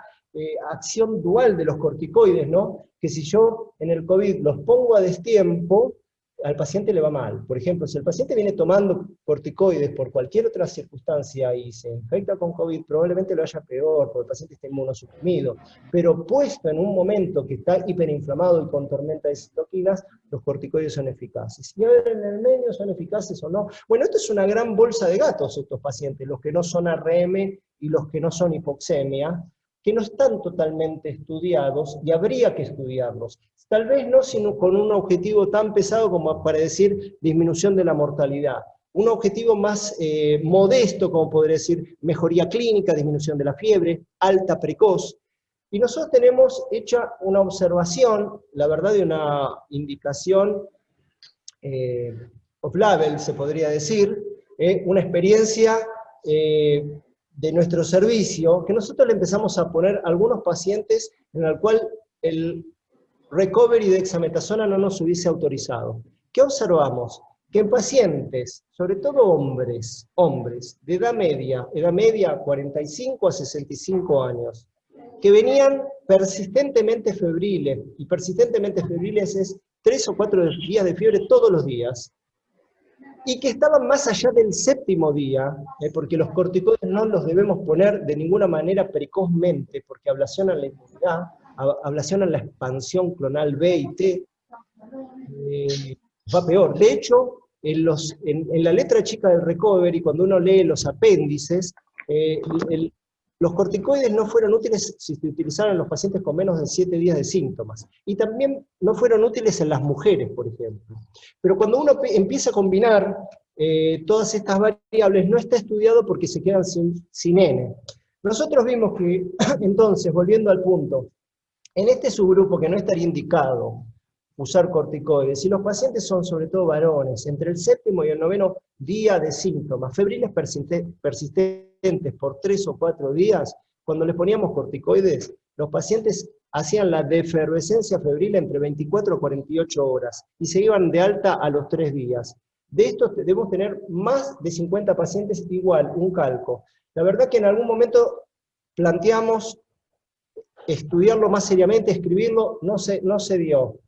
A: acción dual de los corticoides, ¿no? Que si yo en el COVID los pongo a destiempo, al paciente le va mal. Por ejemplo, si el paciente viene tomando corticoides por cualquier otra circunstancia y se infecta con COVID, probablemente lo haya peor, porque el paciente está inmunosuprimido. Pero puesto en un momento que está hiperinflamado y con tormenta de citoquinas, los corticoides son eficaces. Y a ver, en el medio, ¿son eficaces o no? Bueno, esto es una gran bolsa de gatos, estos pacientes, los que no son ARM y los que no son hipoxemia, que no están totalmente estudiados, y habría que estudiarlos. Tal vez no sino con un objetivo tan pesado como para decir disminución de la mortalidad. Un objetivo más modesto, como podría decir mejoría clínica, disminución de la fiebre, alta precoz. Y nosotros tenemos hecha una observación, la verdad de una indicación off-label, se podría decir, una experiencia de nuestro servicio, que nosotros le empezamos a poner a algunos pacientes en el cual el recovery de dexametasona no nos hubiese autorizado. ¿Qué observamos? Que en pacientes, sobre todo hombres de edad media 45 a 65 años, que venían persistentemente febriles, y persistentemente febriles es 3 o 4 días de fiebre todos los días, y que estaban más allá del 7º día, porque los corticoides no los debemos poner de ninguna manera precozmente, porque ablacionan la inmunidad, ablacionan la expansión clonal B y T, va peor. De hecho, en la letra chica del recovery, cuando uno lee los apéndices, los corticoides no fueron útiles si se utilizaron en los pacientes con menos de 7 días de síntomas. Y también no fueron útiles en las mujeres, por ejemplo. Pero cuando uno empieza a combinar todas estas variables, no está estudiado porque se quedan sin N. Nosotros vimos que, entonces, volviendo al punto, en este subgrupo que no estaría indicado usar corticoides, y los pacientes son sobre todo varones, entre el 7º y el 9º día de síntomas, febriles persistentes por 3 o 4 días, cuando les poníamos corticoides, los pacientes hacían la defervescencia febril entre 24 o 48 horas, y se iban de alta a los 3 días. De estos debemos tener más de 50 pacientes igual, un calco. La verdad que en algún momento planteamos estudiarlo más seriamente, escribirlo, no se dio,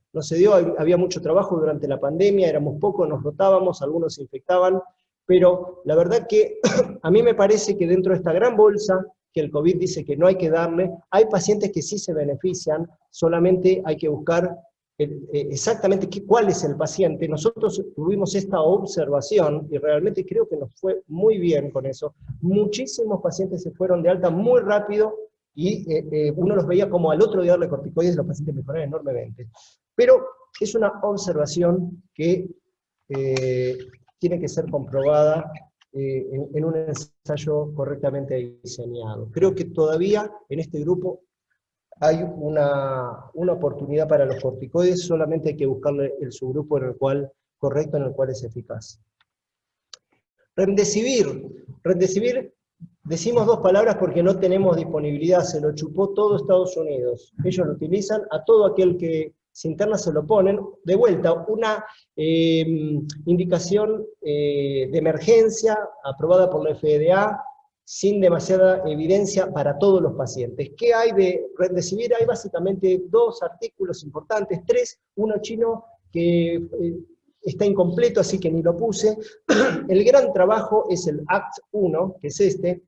A: había mucho trabajo durante la pandemia, éramos pocos, nos rotábamos, algunos se infectaban, pero la verdad que a mí me parece que dentro de esta gran bolsa, que el COVID dice que no hay que darle, hay pacientes que sí se benefician, solamente hay que buscar exactamente cuál es el paciente. Nosotros tuvimos esta observación, y realmente creo que nos fue muy bien con eso. Muchísimos pacientes se fueron de alta muy rápido, y uno los veía como al otro día darle corticoides, los pacientes mejoraban enormemente. Pero es una observación que tiene que ser comprobada en un ensayo correctamente diseñado. Creo que todavía en este grupo hay una oportunidad para los corticoides, solamente hay que buscarle el subgrupo correcto en el cual es eficaz. Remdesivir, decimos 2 palabras porque no tenemos disponibilidad, se lo chupó todo Estados Unidos. Ellos lo utilizan, a todo aquel que se interna se lo ponen. De vuelta, una indicación de emergencia aprobada por la FDA, sin demasiada evidencia para todos los pacientes. ¿Qué hay de Remdesivir? Hay básicamente 2 artículos importantes, 3, uno chino que está incompleto, así que ni lo puse. El gran trabajo es el ACT-1, que es este,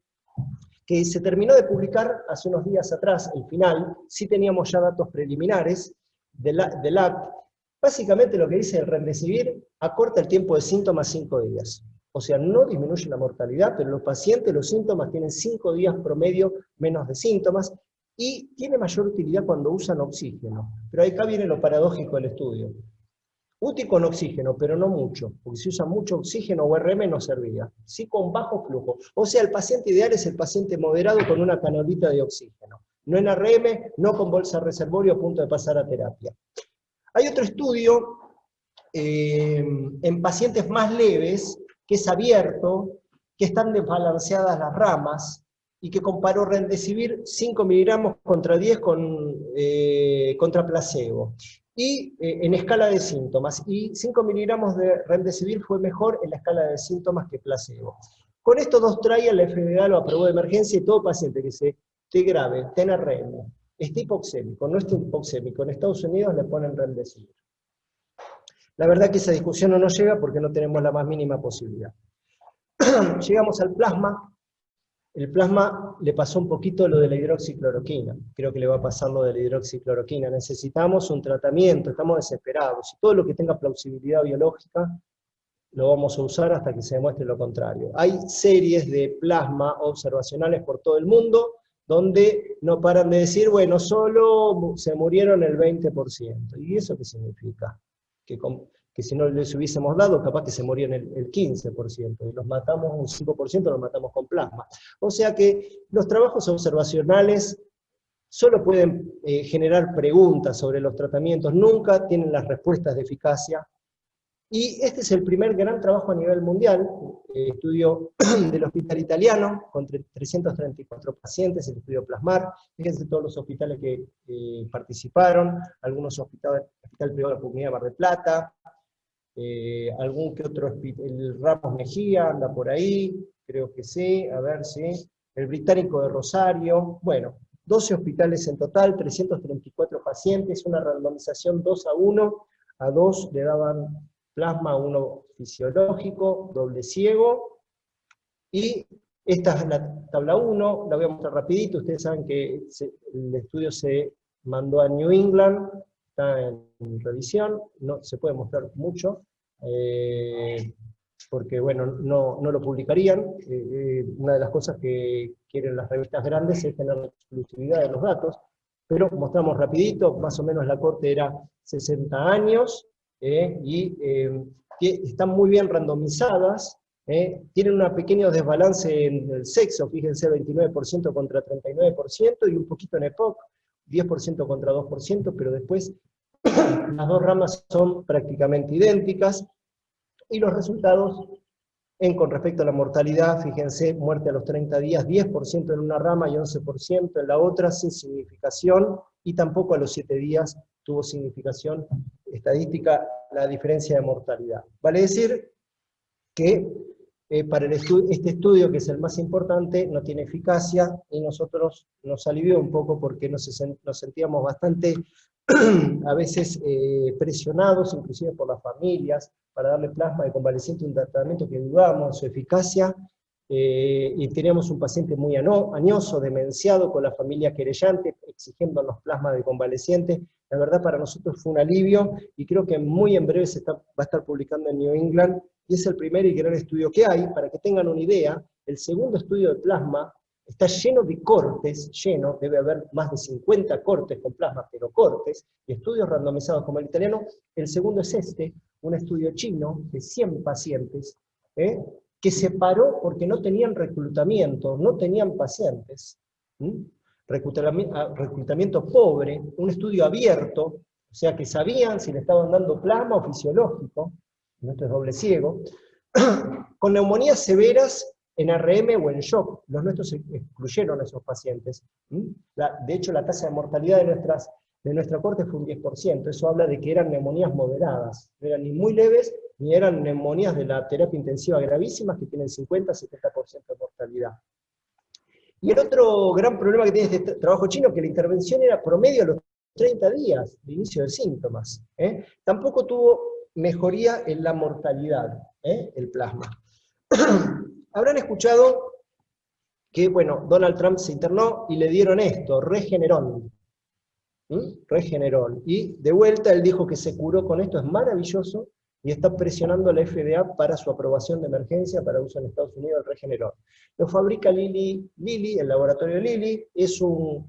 A: que se terminó de publicar hace unos días atrás, el final. Sí teníamos ya datos preliminares del ACT. Básicamente lo que dice el Remdesivir, acorta el tiempo de síntomas 5 días. o sea, no disminuye la mortalidad, pero los pacientes, los síntomas tienen 5 días promedio menos de síntomas, y tiene mayor utilidad cuando usan oxígeno. Pero acá viene lo paradójico del estudio. Útil con oxígeno, pero no mucho, porque si usa mucho oxígeno o RM no servía. Sí con bajo flujo. O sea, el paciente ideal es el paciente moderado con una canolita de oxígeno. No en RM, no con bolsa reservorio a punto de pasar a terapia. Hay otro estudio en pacientes más leves, que es abierto, que están desbalanceadas las ramas, y que comparó Remdesivir 5 miligramos contra 10 contra placebo, y en escala de síntomas, y 5 miligramos de Remdesivir fue mejor en la escala de síntomas que placebo. Con estos dos trials la FDA lo aprobó de emergencia, y todo paciente que esté grave, tenga RM, esté hipoxémico, no esté hipoxémico, en Estados Unidos le ponen Remdesivir. La verdad que esa discusión no nos llega porque no tenemos la más mínima posibilidad. Llegamos al plasma. El plasma le pasó un poquito lo de la hidroxicloroquina. Creo que le va a pasar lo de la hidroxicloroquina. Necesitamos un tratamiento, estamos desesperados. Y todo lo que tenga plausibilidad biológica lo vamos a usar hasta que se demuestre lo contrario. Hay series de plasma observacionales por todo el mundo donde no paran de decir, bueno, solo se murieron el 20%. ¿Y eso qué significa? Que si no les hubiésemos dado, capaz que se morían el 15%, y los matamos, un 5% los matamos con plasma. O sea que los trabajos observacionales solo pueden generar preguntas sobre los tratamientos, nunca tienen las respuestas de eficacia, y este es el primer gran trabajo a nivel mundial, estudio del hospital italiano, con 334 pacientes, el estudio Plasmar. Fíjense todos los hospitales que participaron, algunos hospitales, el Hospital Privado de la Comunidad de Mar del Plata, algún que otro, el Ramos Mejía anda por ahí, creo que sí, a ver si, el Británico de Rosario, bueno, 12 hospitales en total, 334 pacientes, una randomización 2-1, a 2 le daban plasma, 1 fisiológico, doble ciego, y esta es la tabla 1, la voy a mostrar rapidito. Ustedes saben que el estudio se mandó a New England, está en revisión, no se puede mostrar mucho, porque bueno, no lo publicarían. Una de las cosas que quieren las revistas grandes es tener la exclusividad de los datos, pero mostramos rapidito, más o menos la corte era 60 años, que están muy bien randomizadas, tienen un pequeño desbalance en el sexo, fíjense, 29% contra 39%, y un poquito en EPOC, 10% contra 2%, pero después las dos ramas son prácticamente idénticas, y los resultados con respecto a la mortalidad, fíjense, muerte a los 30 días, 10% en una rama y 11% en la otra, sin significación, y tampoco a los 7 días tuvo significación estadística la diferencia de mortalidad. Vale decir que para este estudio, que es el más importante, no tiene eficacia, y nosotros nos alivió un poco porque nos sentíamos bastante a veces presionados, inclusive por las familias, para darle plasma de convaleciente, un tratamiento que dudamos de su eficacia, y teníamos un paciente muy añoso, demenciado, con la familia querellante, exigiéndonos plasma de convaleciente. La verdad para nosotros fue un alivio, y creo que muy en breve va a estar publicando en New England, y es el primer y gran estudio que hay. Para que tengan una idea, el segundo estudio de plasma está lleno de cortes, debe haber más de 50 cortes con plasma, pero cortes, y estudios randomizados como el italiano. El segundo es un estudio chino de 100 pacientes, que se paró porque no tenían reclutamiento, no tenían pacientes. Reclutamiento pobre, un estudio abierto, o sea que sabían si le estaban dando plasma o fisiológico, esto es doble ciego, con neumonías severas en RM o en shock. Los nuestros excluyeron a esos pacientes. De hecho, la tasa de mortalidad de nuestra corte fue un 10%, eso habla de que eran neumonías moderadas, no eran ni muy leves, ni eran neumonías de la terapia intensiva gravísimas, que tienen 50-70% de mortalidad. Y el otro gran problema que tiene este trabajo chino, que la intervención era promedio a los 30 días de inicio de síntomas. Tampoco tuvo mejoría en la mortalidad, el plasma. Habrán escuchado que, bueno, Donald Trump se internó y le dieron esto, Regeneron. Regeneron. Y de vuelta él dijo que se curó con esto, es maravilloso, y está presionando a la FDA para su aprobación de emergencia para uso en Estados Unidos del Regeneron. Lo fabrica Lilly, el laboratorio Lilly, es un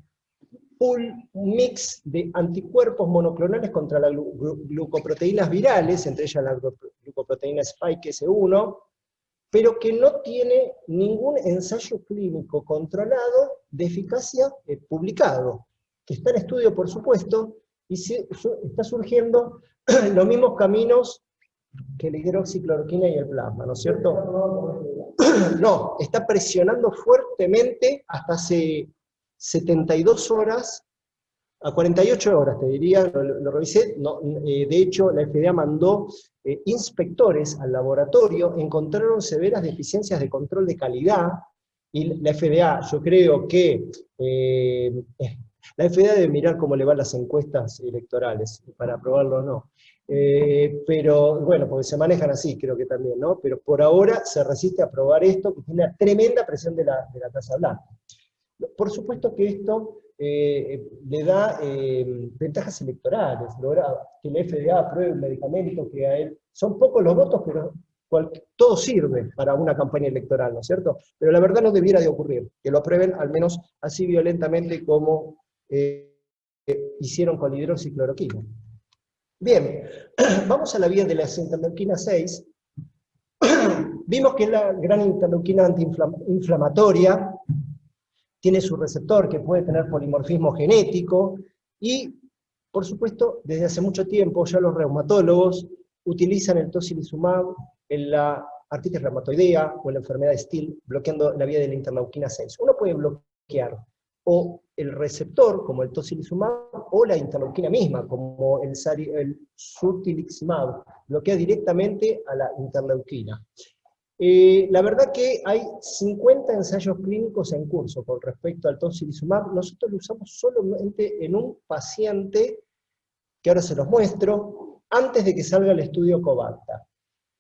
A: mix de anticuerpos monoclonales contra las glucoproteínas virales, entre ellas la glucoproteína Spike S1, pero que no tiene ningún ensayo clínico controlado de eficacia publicado, que está en estudio, por supuesto, y está surgiendo los mismos caminos que la hidroxicloroquina y el plasma, ¿no es cierto? No, está presionando fuertemente hasta hace 72 horas, a 48 horas te diría, lo revisé, no, de hecho la FDA mandó inspectores al laboratorio, encontraron severas deficiencias de control de calidad, y la FDA, yo creo que la FDA debe mirar cómo le van las encuestas electorales, para aprobarlo o no. Pero bueno, porque se manejan así, creo que también, ¿no? Pero por ahora se resiste a aprobar esto, que tiene una tremenda presión de la Casa Blanca. Por supuesto que esto le da ventajas electorales, logra que la FDA apruebe un medicamento que a él, son pocos los votos, pero todo sirve para una campaña electoral, ¿no es cierto? Pero la verdad no debiera de ocurrir, que lo aprueben al menos así violentamente como hicieron con la hidroxicloroquina. Bien, vamos a la vía de la interleuquina 6. Vimos que es la gran interleuquina antiinflamatoria, tiene su receptor que puede tener polimorfismo genético, y, por supuesto, desde hace mucho tiempo ya los reumatólogos utilizan el tocilizumab en la artritis reumatoidea o en la enfermedad de Still, bloqueando la vía de la interleuquina 6. Uno puede bloquear o el receptor, como el tocilizumab, o la interleuquina misma, como el sutiliximab, bloquea directamente a la interleuquina. La verdad que hay 50 ensayos clínicos en curso con respecto al tocilizumab. Nosotros lo usamos solamente en un paciente, que ahora se los muestro, antes de que salga el estudio COVACTA,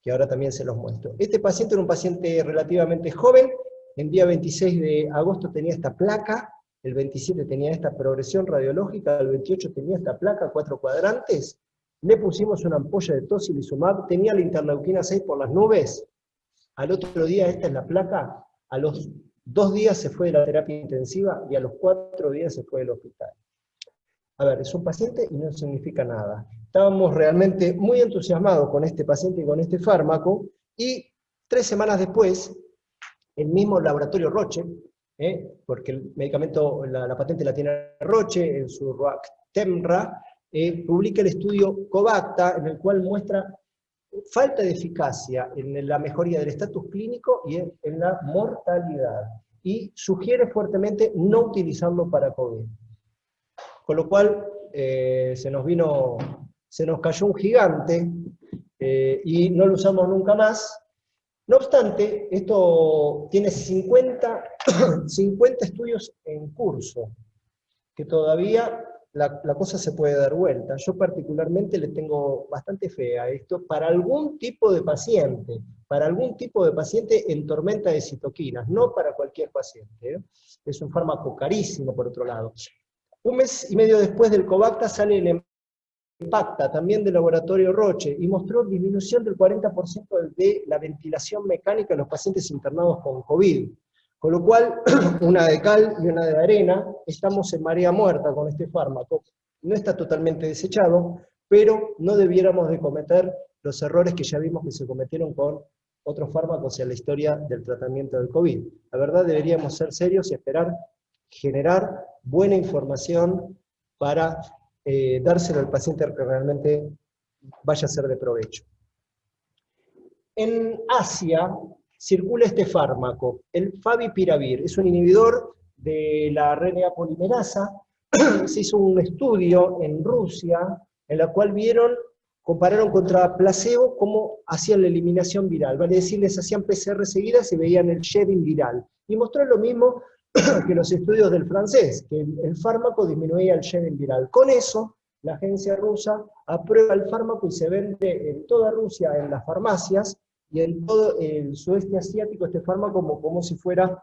A: que ahora también se los muestro. Este paciente era un paciente relativamente joven, en día 26 de agosto tenía esta placa, el 27 tenía esta progresión radiológica, el 28 tenía esta placa, 4 cuadrantes, le pusimos una ampolla de tocilizumab, tenía la interleuquina 6 por las nubes, al otro día, esta es la placa, a los 2 días se fue de la terapia intensiva y a los 4 días se fue del hospital. A ver, es un paciente y no significa nada. Estábamos realmente muy entusiasmados con este paciente y con este fármaco, y 3 semanas después, el mismo laboratorio Roche, porque el medicamento, la patente la tiene Roche, en su Roactemra, publica el estudio COVACTA, en el cual muestra falta de eficacia en la mejoría del estatus clínico y en la mortalidad, y sugiere fuertemente no utilizarlo para COVID. Con lo cual, se nos cayó un gigante, y no lo usamos nunca más. No obstante, esto tiene 50 estudios en curso, que todavía la cosa se puede dar vuelta. Yo particularmente le tengo bastante fe a esto para algún tipo de paciente, en tormenta de citoquinas, no para cualquier paciente. Es un fármaco carísimo, por otro lado. 1 mes y medio después del COVACTA sale el EMPACTA, también del laboratorio Roche, y mostró disminución del 40% de la ventilación mecánica en los pacientes internados con COVID. Con lo cual, una de cal y una de arena, estamos en marea muerta con este fármaco. No está totalmente desechado, pero no debiéramos de cometer los errores que ya vimos que se cometieron con otros fármacos en la historia del tratamiento del COVID. La verdad, deberíamos ser serios y esperar generar buena información para dárselo al paciente que realmente vaya a ser de provecho. En Asia circula este fármaco, el favipiravir, es un inhibidor de la RNA polimerasa. Se hizo un estudio en Rusia, en la cual compararon contra placebo cómo hacían la eliminación viral, vale decir, les hacían PCR seguidas y veían el shedding viral, y mostró lo mismo que los estudios del francés, que el fármaco disminuía el shedding viral. Con eso, la agencia rusa aprueba el fármaco y se vende en toda Rusia en las farmacias, y en todo el sudeste asiático este fármaco como si fuera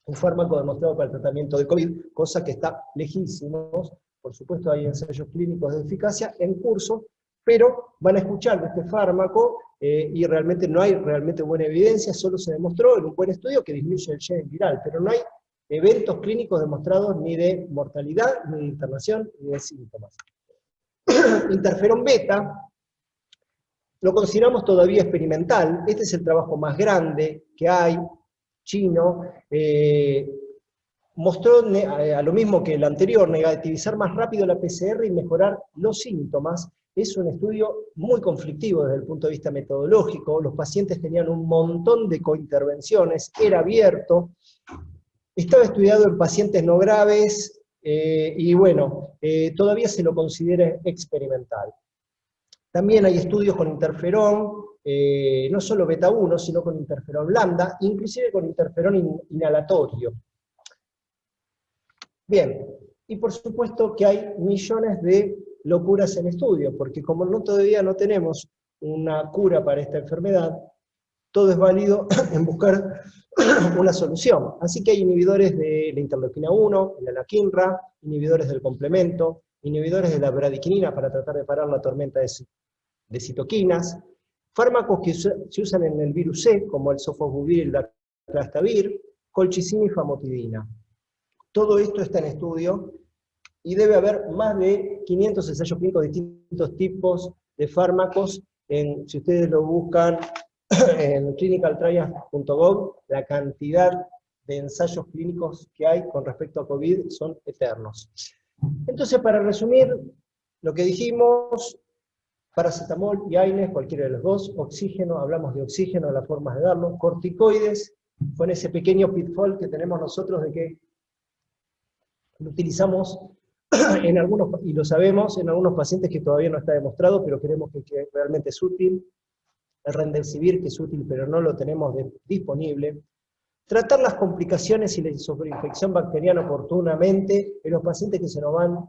A: un fármaco demostrado para el tratamiento de COVID, cosa que está lejísimos. Por supuesto hay ensayos clínicos de eficacia en curso, pero van a escuchar de este fármaco y realmente no hay realmente buena evidencia, solo se demostró en un buen estudio que disminuye el gen viral, pero no hay eventos clínicos demostrados ni de mortalidad, ni de internación, ni de síntomas. Interferón beta lo consideramos todavía experimental, este es el trabajo más grande que hay, chino, mostró a lo mismo que el anterior, negativizar más rápido la PCR y mejorar los síntomas. Es un estudio muy conflictivo desde el punto de vista metodológico, los pacientes tenían un montón de cointervenciones, era abierto, estaba estudiado en pacientes no graves, y bueno, todavía se lo considera experimental. También hay estudios con interferón, no solo beta 1, sino con interferón lambda, inclusive con interferón inhalatorio. Bien, y por supuesto que hay millones de locuras en estudio, porque como todavía no tenemos una cura para esta enfermedad, todo es válido en buscar una solución. Así que hay inhibidores de la interleuquina 1, la anakinra, inhibidores del complemento, inhibidores de la bradiquinina para tratar de parar la tormenta de citoquinas, fármacos que se usan en el virus C, como el sofosbuvir y el daclastavir, colchicina y famotidina. Todo esto está en estudio y debe haber más de 500 ensayos clínicos de distintos tipos de fármacos. Si ustedes lo buscan en clinicaltrials.gov, la cantidad de ensayos clínicos que hay con respecto a COVID son eternos. Entonces, para resumir lo que dijimos, paracetamol y AINES, cualquiera de los dos, oxígeno, hablamos de oxígeno, las formas de darlo, corticoides, con ese pequeño pitfall que tenemos nosotros de que lo utilizamos en algunos, y lo sabemos, en algunos pacientes que todavía no está demostrado, pero creemos que realmente es útil. El Remdesivir, que es útil, pero no lo tenemos disponible. Tratar las complicaciones y la sobreinfección bacteriana oportunamente en los pacientes que se nos van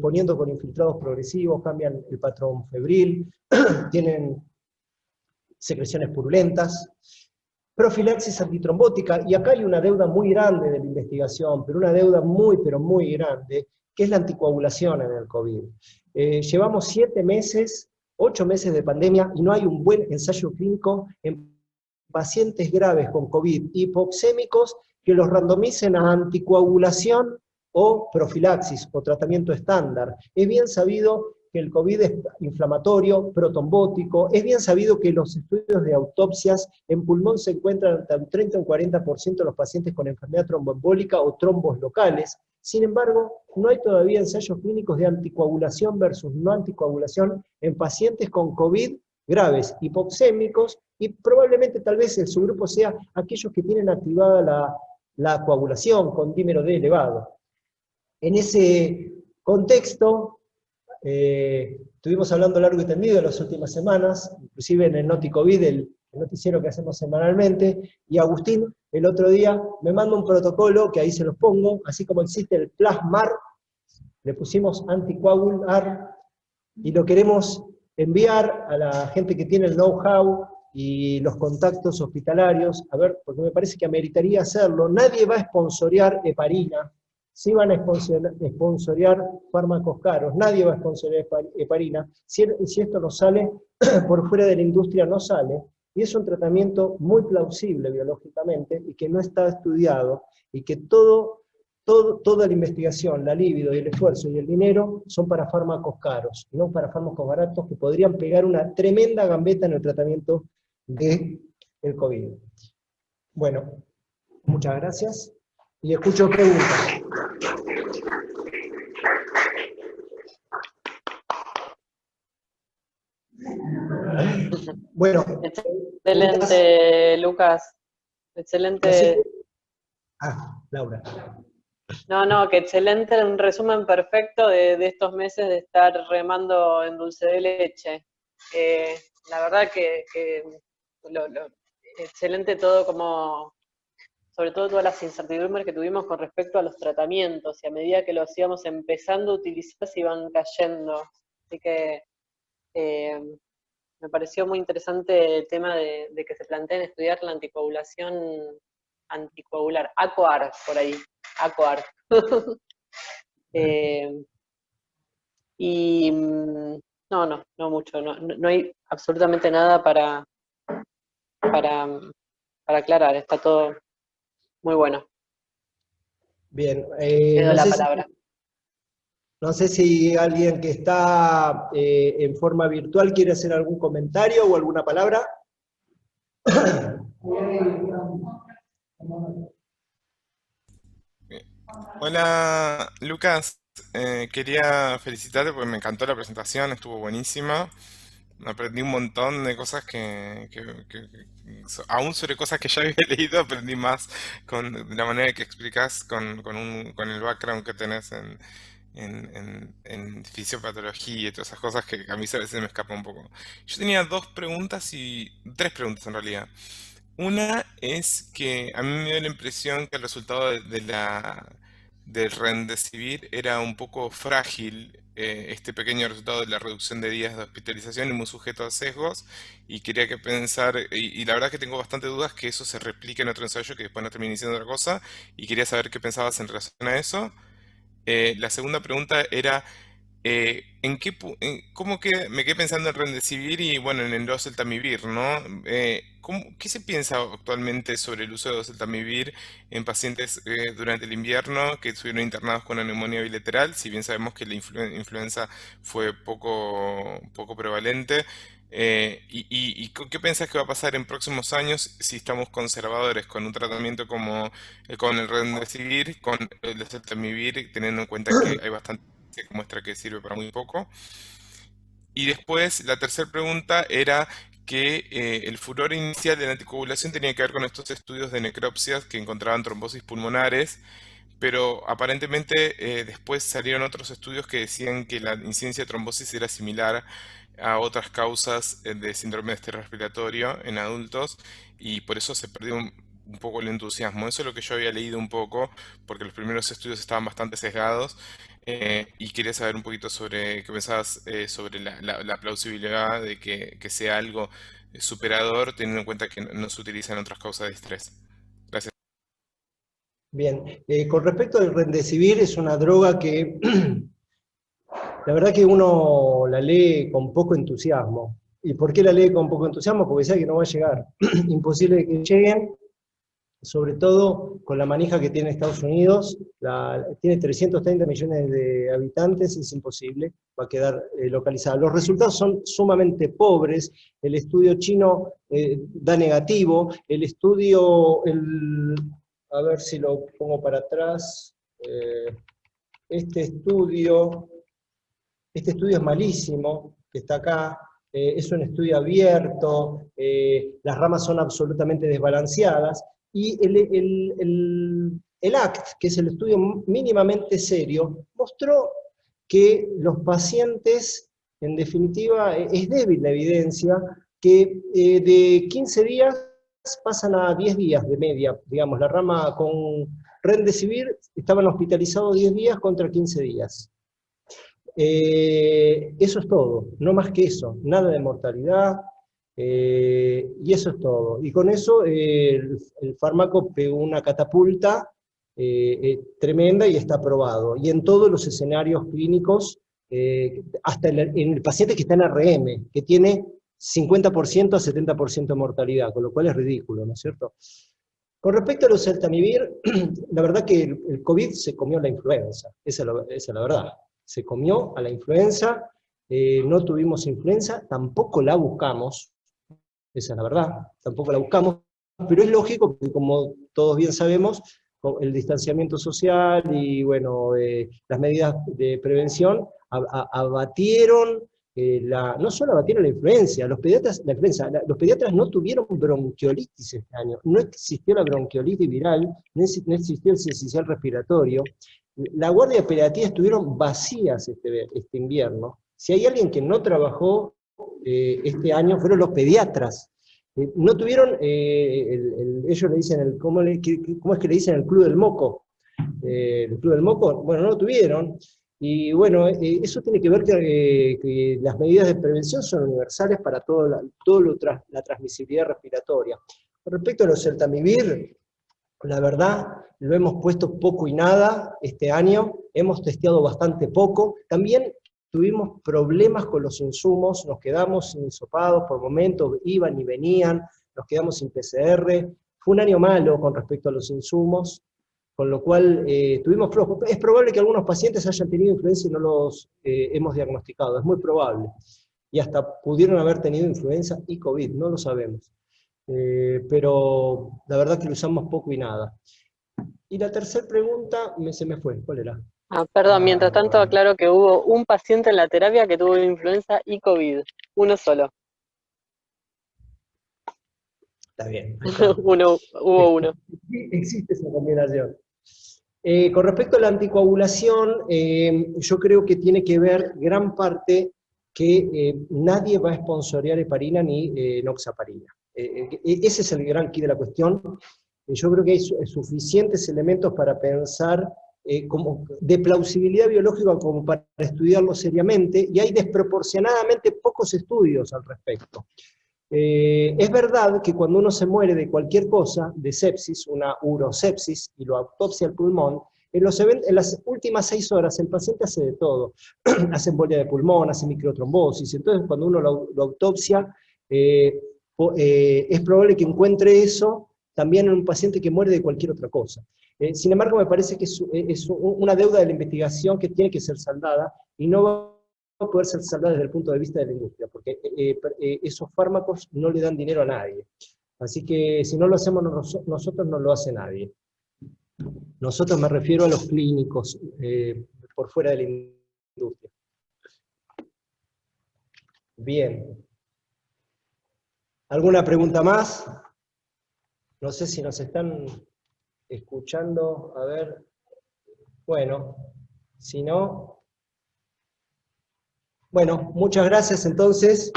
A: poniendo con infiltrados progresivos, cambian el patrón febril, tienen secreciones purulentas. Profilaxis antitrombótica, y acá hay una deuda muy grande de la investigación, pero una deuda pero muy grande, que es la anticoagulación en el COVID. Llevamos 7 meses, 8 meses de pandemia, y no hay un buen ensayo clínico en pacientes graves con COVID hipoxémicos que los randomicen a anticoagulación o profilaxis, o tratamiento estándar. Es bien sabido que el COVID es inflamatorio, protrombótico, es bien sabido que los estudios de autopsias en pulmón se encuentran hasta un 30 o un 40% de los pacientes con enfermedad tromboembólica o trombos locales. Sin embargo, no hay todavía ensayos clínicos de anticoagulación versus no anticoagulación en pacientes con COVID graves, hipoxémicos, y probablemente tal vez el subgrupo sea aquellos que tienen activada la coagulación con dímero D elevado. En ese contexto, estuvimos hablando largo y tendido en las últimas semanas, inclusive en el NotiCovid, el noticiero que hacemos semanalmente, y Agustín el otro día me manda un protocolo, que ahí se los pongo, así como existe el Plasmar, le pusimos anticoagular, y lo queremos enviar a la gente que tiene el know-how y los contactos hospitalarios, a ver, porque me parece que ameritaría hacerlo. Nadie va a sponsorear heparina, sí van a sponsorear fármacos caros, nadie va a sponsorear heparina, si esto no sale, por fuera de la industria no sale, y es un tratamiento muy plausible biológicamente, y que no está estudiado, y que toda la investigación, la libido y el esfuerzo y el dinero son para fármacos caros, no para fármacos baratos que podrían pegar una tremenda gambeta en el tratamiento del COVID. Bueno, muchas gracias, y escucho preguntas. Bueno.
B: Excelente, Lucas. Excelente.
A: Laura.
B: No, que excelente, un resumen perfecto de estos meses de estar remando en dulce de leche. La verdad que excelente todo, como sobre todo todas las incertidumbres que tuvimos con respecto a los tratamientos, y a medida que los íbamos empezando a utilizar se iban cayendo. Así que me pareció muy interesante el tema de que se planteen estudiar la anticoagulación anticoagular, ACOAR, por ahí, ACOAR. Y No mucho, no hay absolutamente nada para, para aclarar, está todo muy bueno.
A: Bien,
B: Cedo la palabra.
A: no sé si alguien que está en forma virtual quiere hacer algún comentario o alguna palabra.
C: Hola Lucas, quería felicitarte porque me encantó la presentación, estuvo buenísima. Aprendí un montón de cosas aún sobre cosas que ya había leído, aprendí más con la manera que explicas con el background que tenés en fisiopatología y todas esas cosas que a mí a veces me escapa un poco. Yo tenía tres preguntas en realidad. Una es que a mí me dio la impresión que el resultado del Remdesivir era un poco frágil, este pequeño resultado de la reducción de días de hospitalización y muy sujeto a sesgos, y quería que pensar, y la verdad que tengo bastante dudas que eso se replique en otro ensayo que después no termine diciendo otra cosa, y quería saber qué pensabas en relación a eso. La segunda pregunta era ¿cómo me quedé pensando en Remdesivir y bueno, en el oseltamivir, ¿no? ¿Qué se piensa actualmente sobre el uso de oseltamivir en pacientes durante el invierno que estuvieron internados con una neumonía bilateral? Si bien sabemos que la influenza fue poco prevalente. ¿Qué piensas que va a pasar en próximos años si estamos conservadores con un tratamiento como con el Remdesivir, con el oseltamivir, teniendo en cuenta que hay bastante que muestra que sirve para muy poco? Y después, la tercera pregunta era que el furor inicial de la anticoagulación tenía que ver con estos estudios de necropsias que encontraban trombosis pulmonares, pero aparentemente después salieron otros estudios que decían que la incidencia de trombosis era similar a otras causas de síndrome de estrés respiratorio en adultos, y por eso se perdió un poco el entusiasmo. Eso es lo que yo había leído un poco, porque los primeros estudios estaban bastante sesgados, y quería saber un poquito sobre qué pensabas sobre la plausibilidad de que sea algo superador, teniendo en cuenta que no se utilizan otras causas de estrés. Gracias.
A: Bien, con respecto al Remdesivir, es una droga que la verdad que uno la lee con poco entusiasmo. ¿Y por qué la lee con poco entusiasmo? Porque sabe que no va a llegar. Imposible que lleguen, sobre todo con la manija que tiene Estados Unidos. Tiene 330 millones de habitantes, es imposible, va a quedar localizada. Los resultados son sumamente pobres. El estudio chino da negativo. El estudio, a ver si lo pongo para atrás, este estudio es malísimo, que está acá, es un estudio abierto, las ramas son absolutamente desbalanceadas, y el ACT, que es el estudio mínimamente serio, mostró que los pacientes, en definitiva, es débil la evidencia, que de 15 días pasan a 10 días de media, digamos, la rama con Remdesivir estaban hospitalizados 10 días contra 15 días. Eso es todo, no más que eso, nada de mortalidad, y eso es todo. Y con eso el fármaco pegó una catapulta tremenda y está aprobado. Y en todos los escenarios clínicos, hasta en el paciente que está en RM, que tiene 50% a 70% de mortalidad, con lo cual es ridículo, ¿no es cierto? Con respecto a los oseltamivir, la verdad que el COVID se comió la influenza, esa es la verdad. Se comió a la influenza, no tuvimos influenza, tampoco la buscamos, esa es la verdad, tampoco la buscamos, pero es lógico, porque como todos bien sabemos, el distanciamiento social y bueno, las medidas de prevención abatieron, no solo abatieron la influenza, los pediatras no tuvieron bronquiolitis este año, no existió la bronquiolitis viral, no existió el sincicial respiratorio. La guardia operativa estuvieron vacías este invierno. Si hay alguien que no trabajó este año, fueron los pediatras. No tuvieron, ellos le dicen, ¿cómo es que le dicen el Club del Moco? El Club del Moco, bueno, no lo tuvieron. Y bueno, eso tiene que ver que las medidas de prevención son universales para toda la transmisibilidad respiratoria. Con respecto a los oseltamivir, la verdad, lo hemos puesto poco y nada este año, hemos testeado bastante poco. También tuvimos problemas con los insumos, nos quedamos sin hisopados, por momentos iban y venían, nos quedamos sin PCR. Fue un año malo con respecto a los insumos, con lo cual tuvimos flojos. Es probable que algunos pacientes hayan tenido influenza y no los hemos diagnosticado, es muy probable. Y hasta pudieron haber tenido influenza y COVID, no lo sabemos. Pero la verdad que lo usamos poco y nada. Y la tercera pregunta se me fue, ¿cuál era?
B: Perdón, mientras tanto aclaro que hubo un paciente en la terapia que tuvo influenza y COVID, uno solo.
A: Está bien. Está.
B: Hubo uno.
A: Existe esa combinación. Con respecto a la anticoagulación, yo creo que tiene que ver gran parte que nadie va a sponsorear heparina ni noxaparina. Ese es el gran quid de la cuestión. Yo creo que hay suficientes elementos para pensar como de plausibilidad biológica como para estudiarlo seriamente, y hay desproporcionadamente pocos estudios al respecto. Es verdad que cuando uno se muere de cualquier cosa, de sepsis, una urosepsis, y lo autopsia al pulmón, en las últimas 6 horas el paciente hace de todo. Hace embolia de pulmón, hace microtrombosis, entonces cuando uno lo autopsia, es probable que encuentre eso también en un paciente que muere de cualquier otra cosa. Sin embargo, me parece que es una deuda de la investigación que tiene que ser saldada, y no va a poder ser saldada desde el punto de vista de la industria, porque esos fármacos no le dan dinero a nadie. Así que si no lo hacemos nosotros, no lo hace nadie. Nosotros me refiero a los clínicos, por fuera de la industria. Bien. ¿Alguna pregunta más? No sé si nos están escuchando, a ver. Bueno, si no... Bueno, muchas gracias entonces.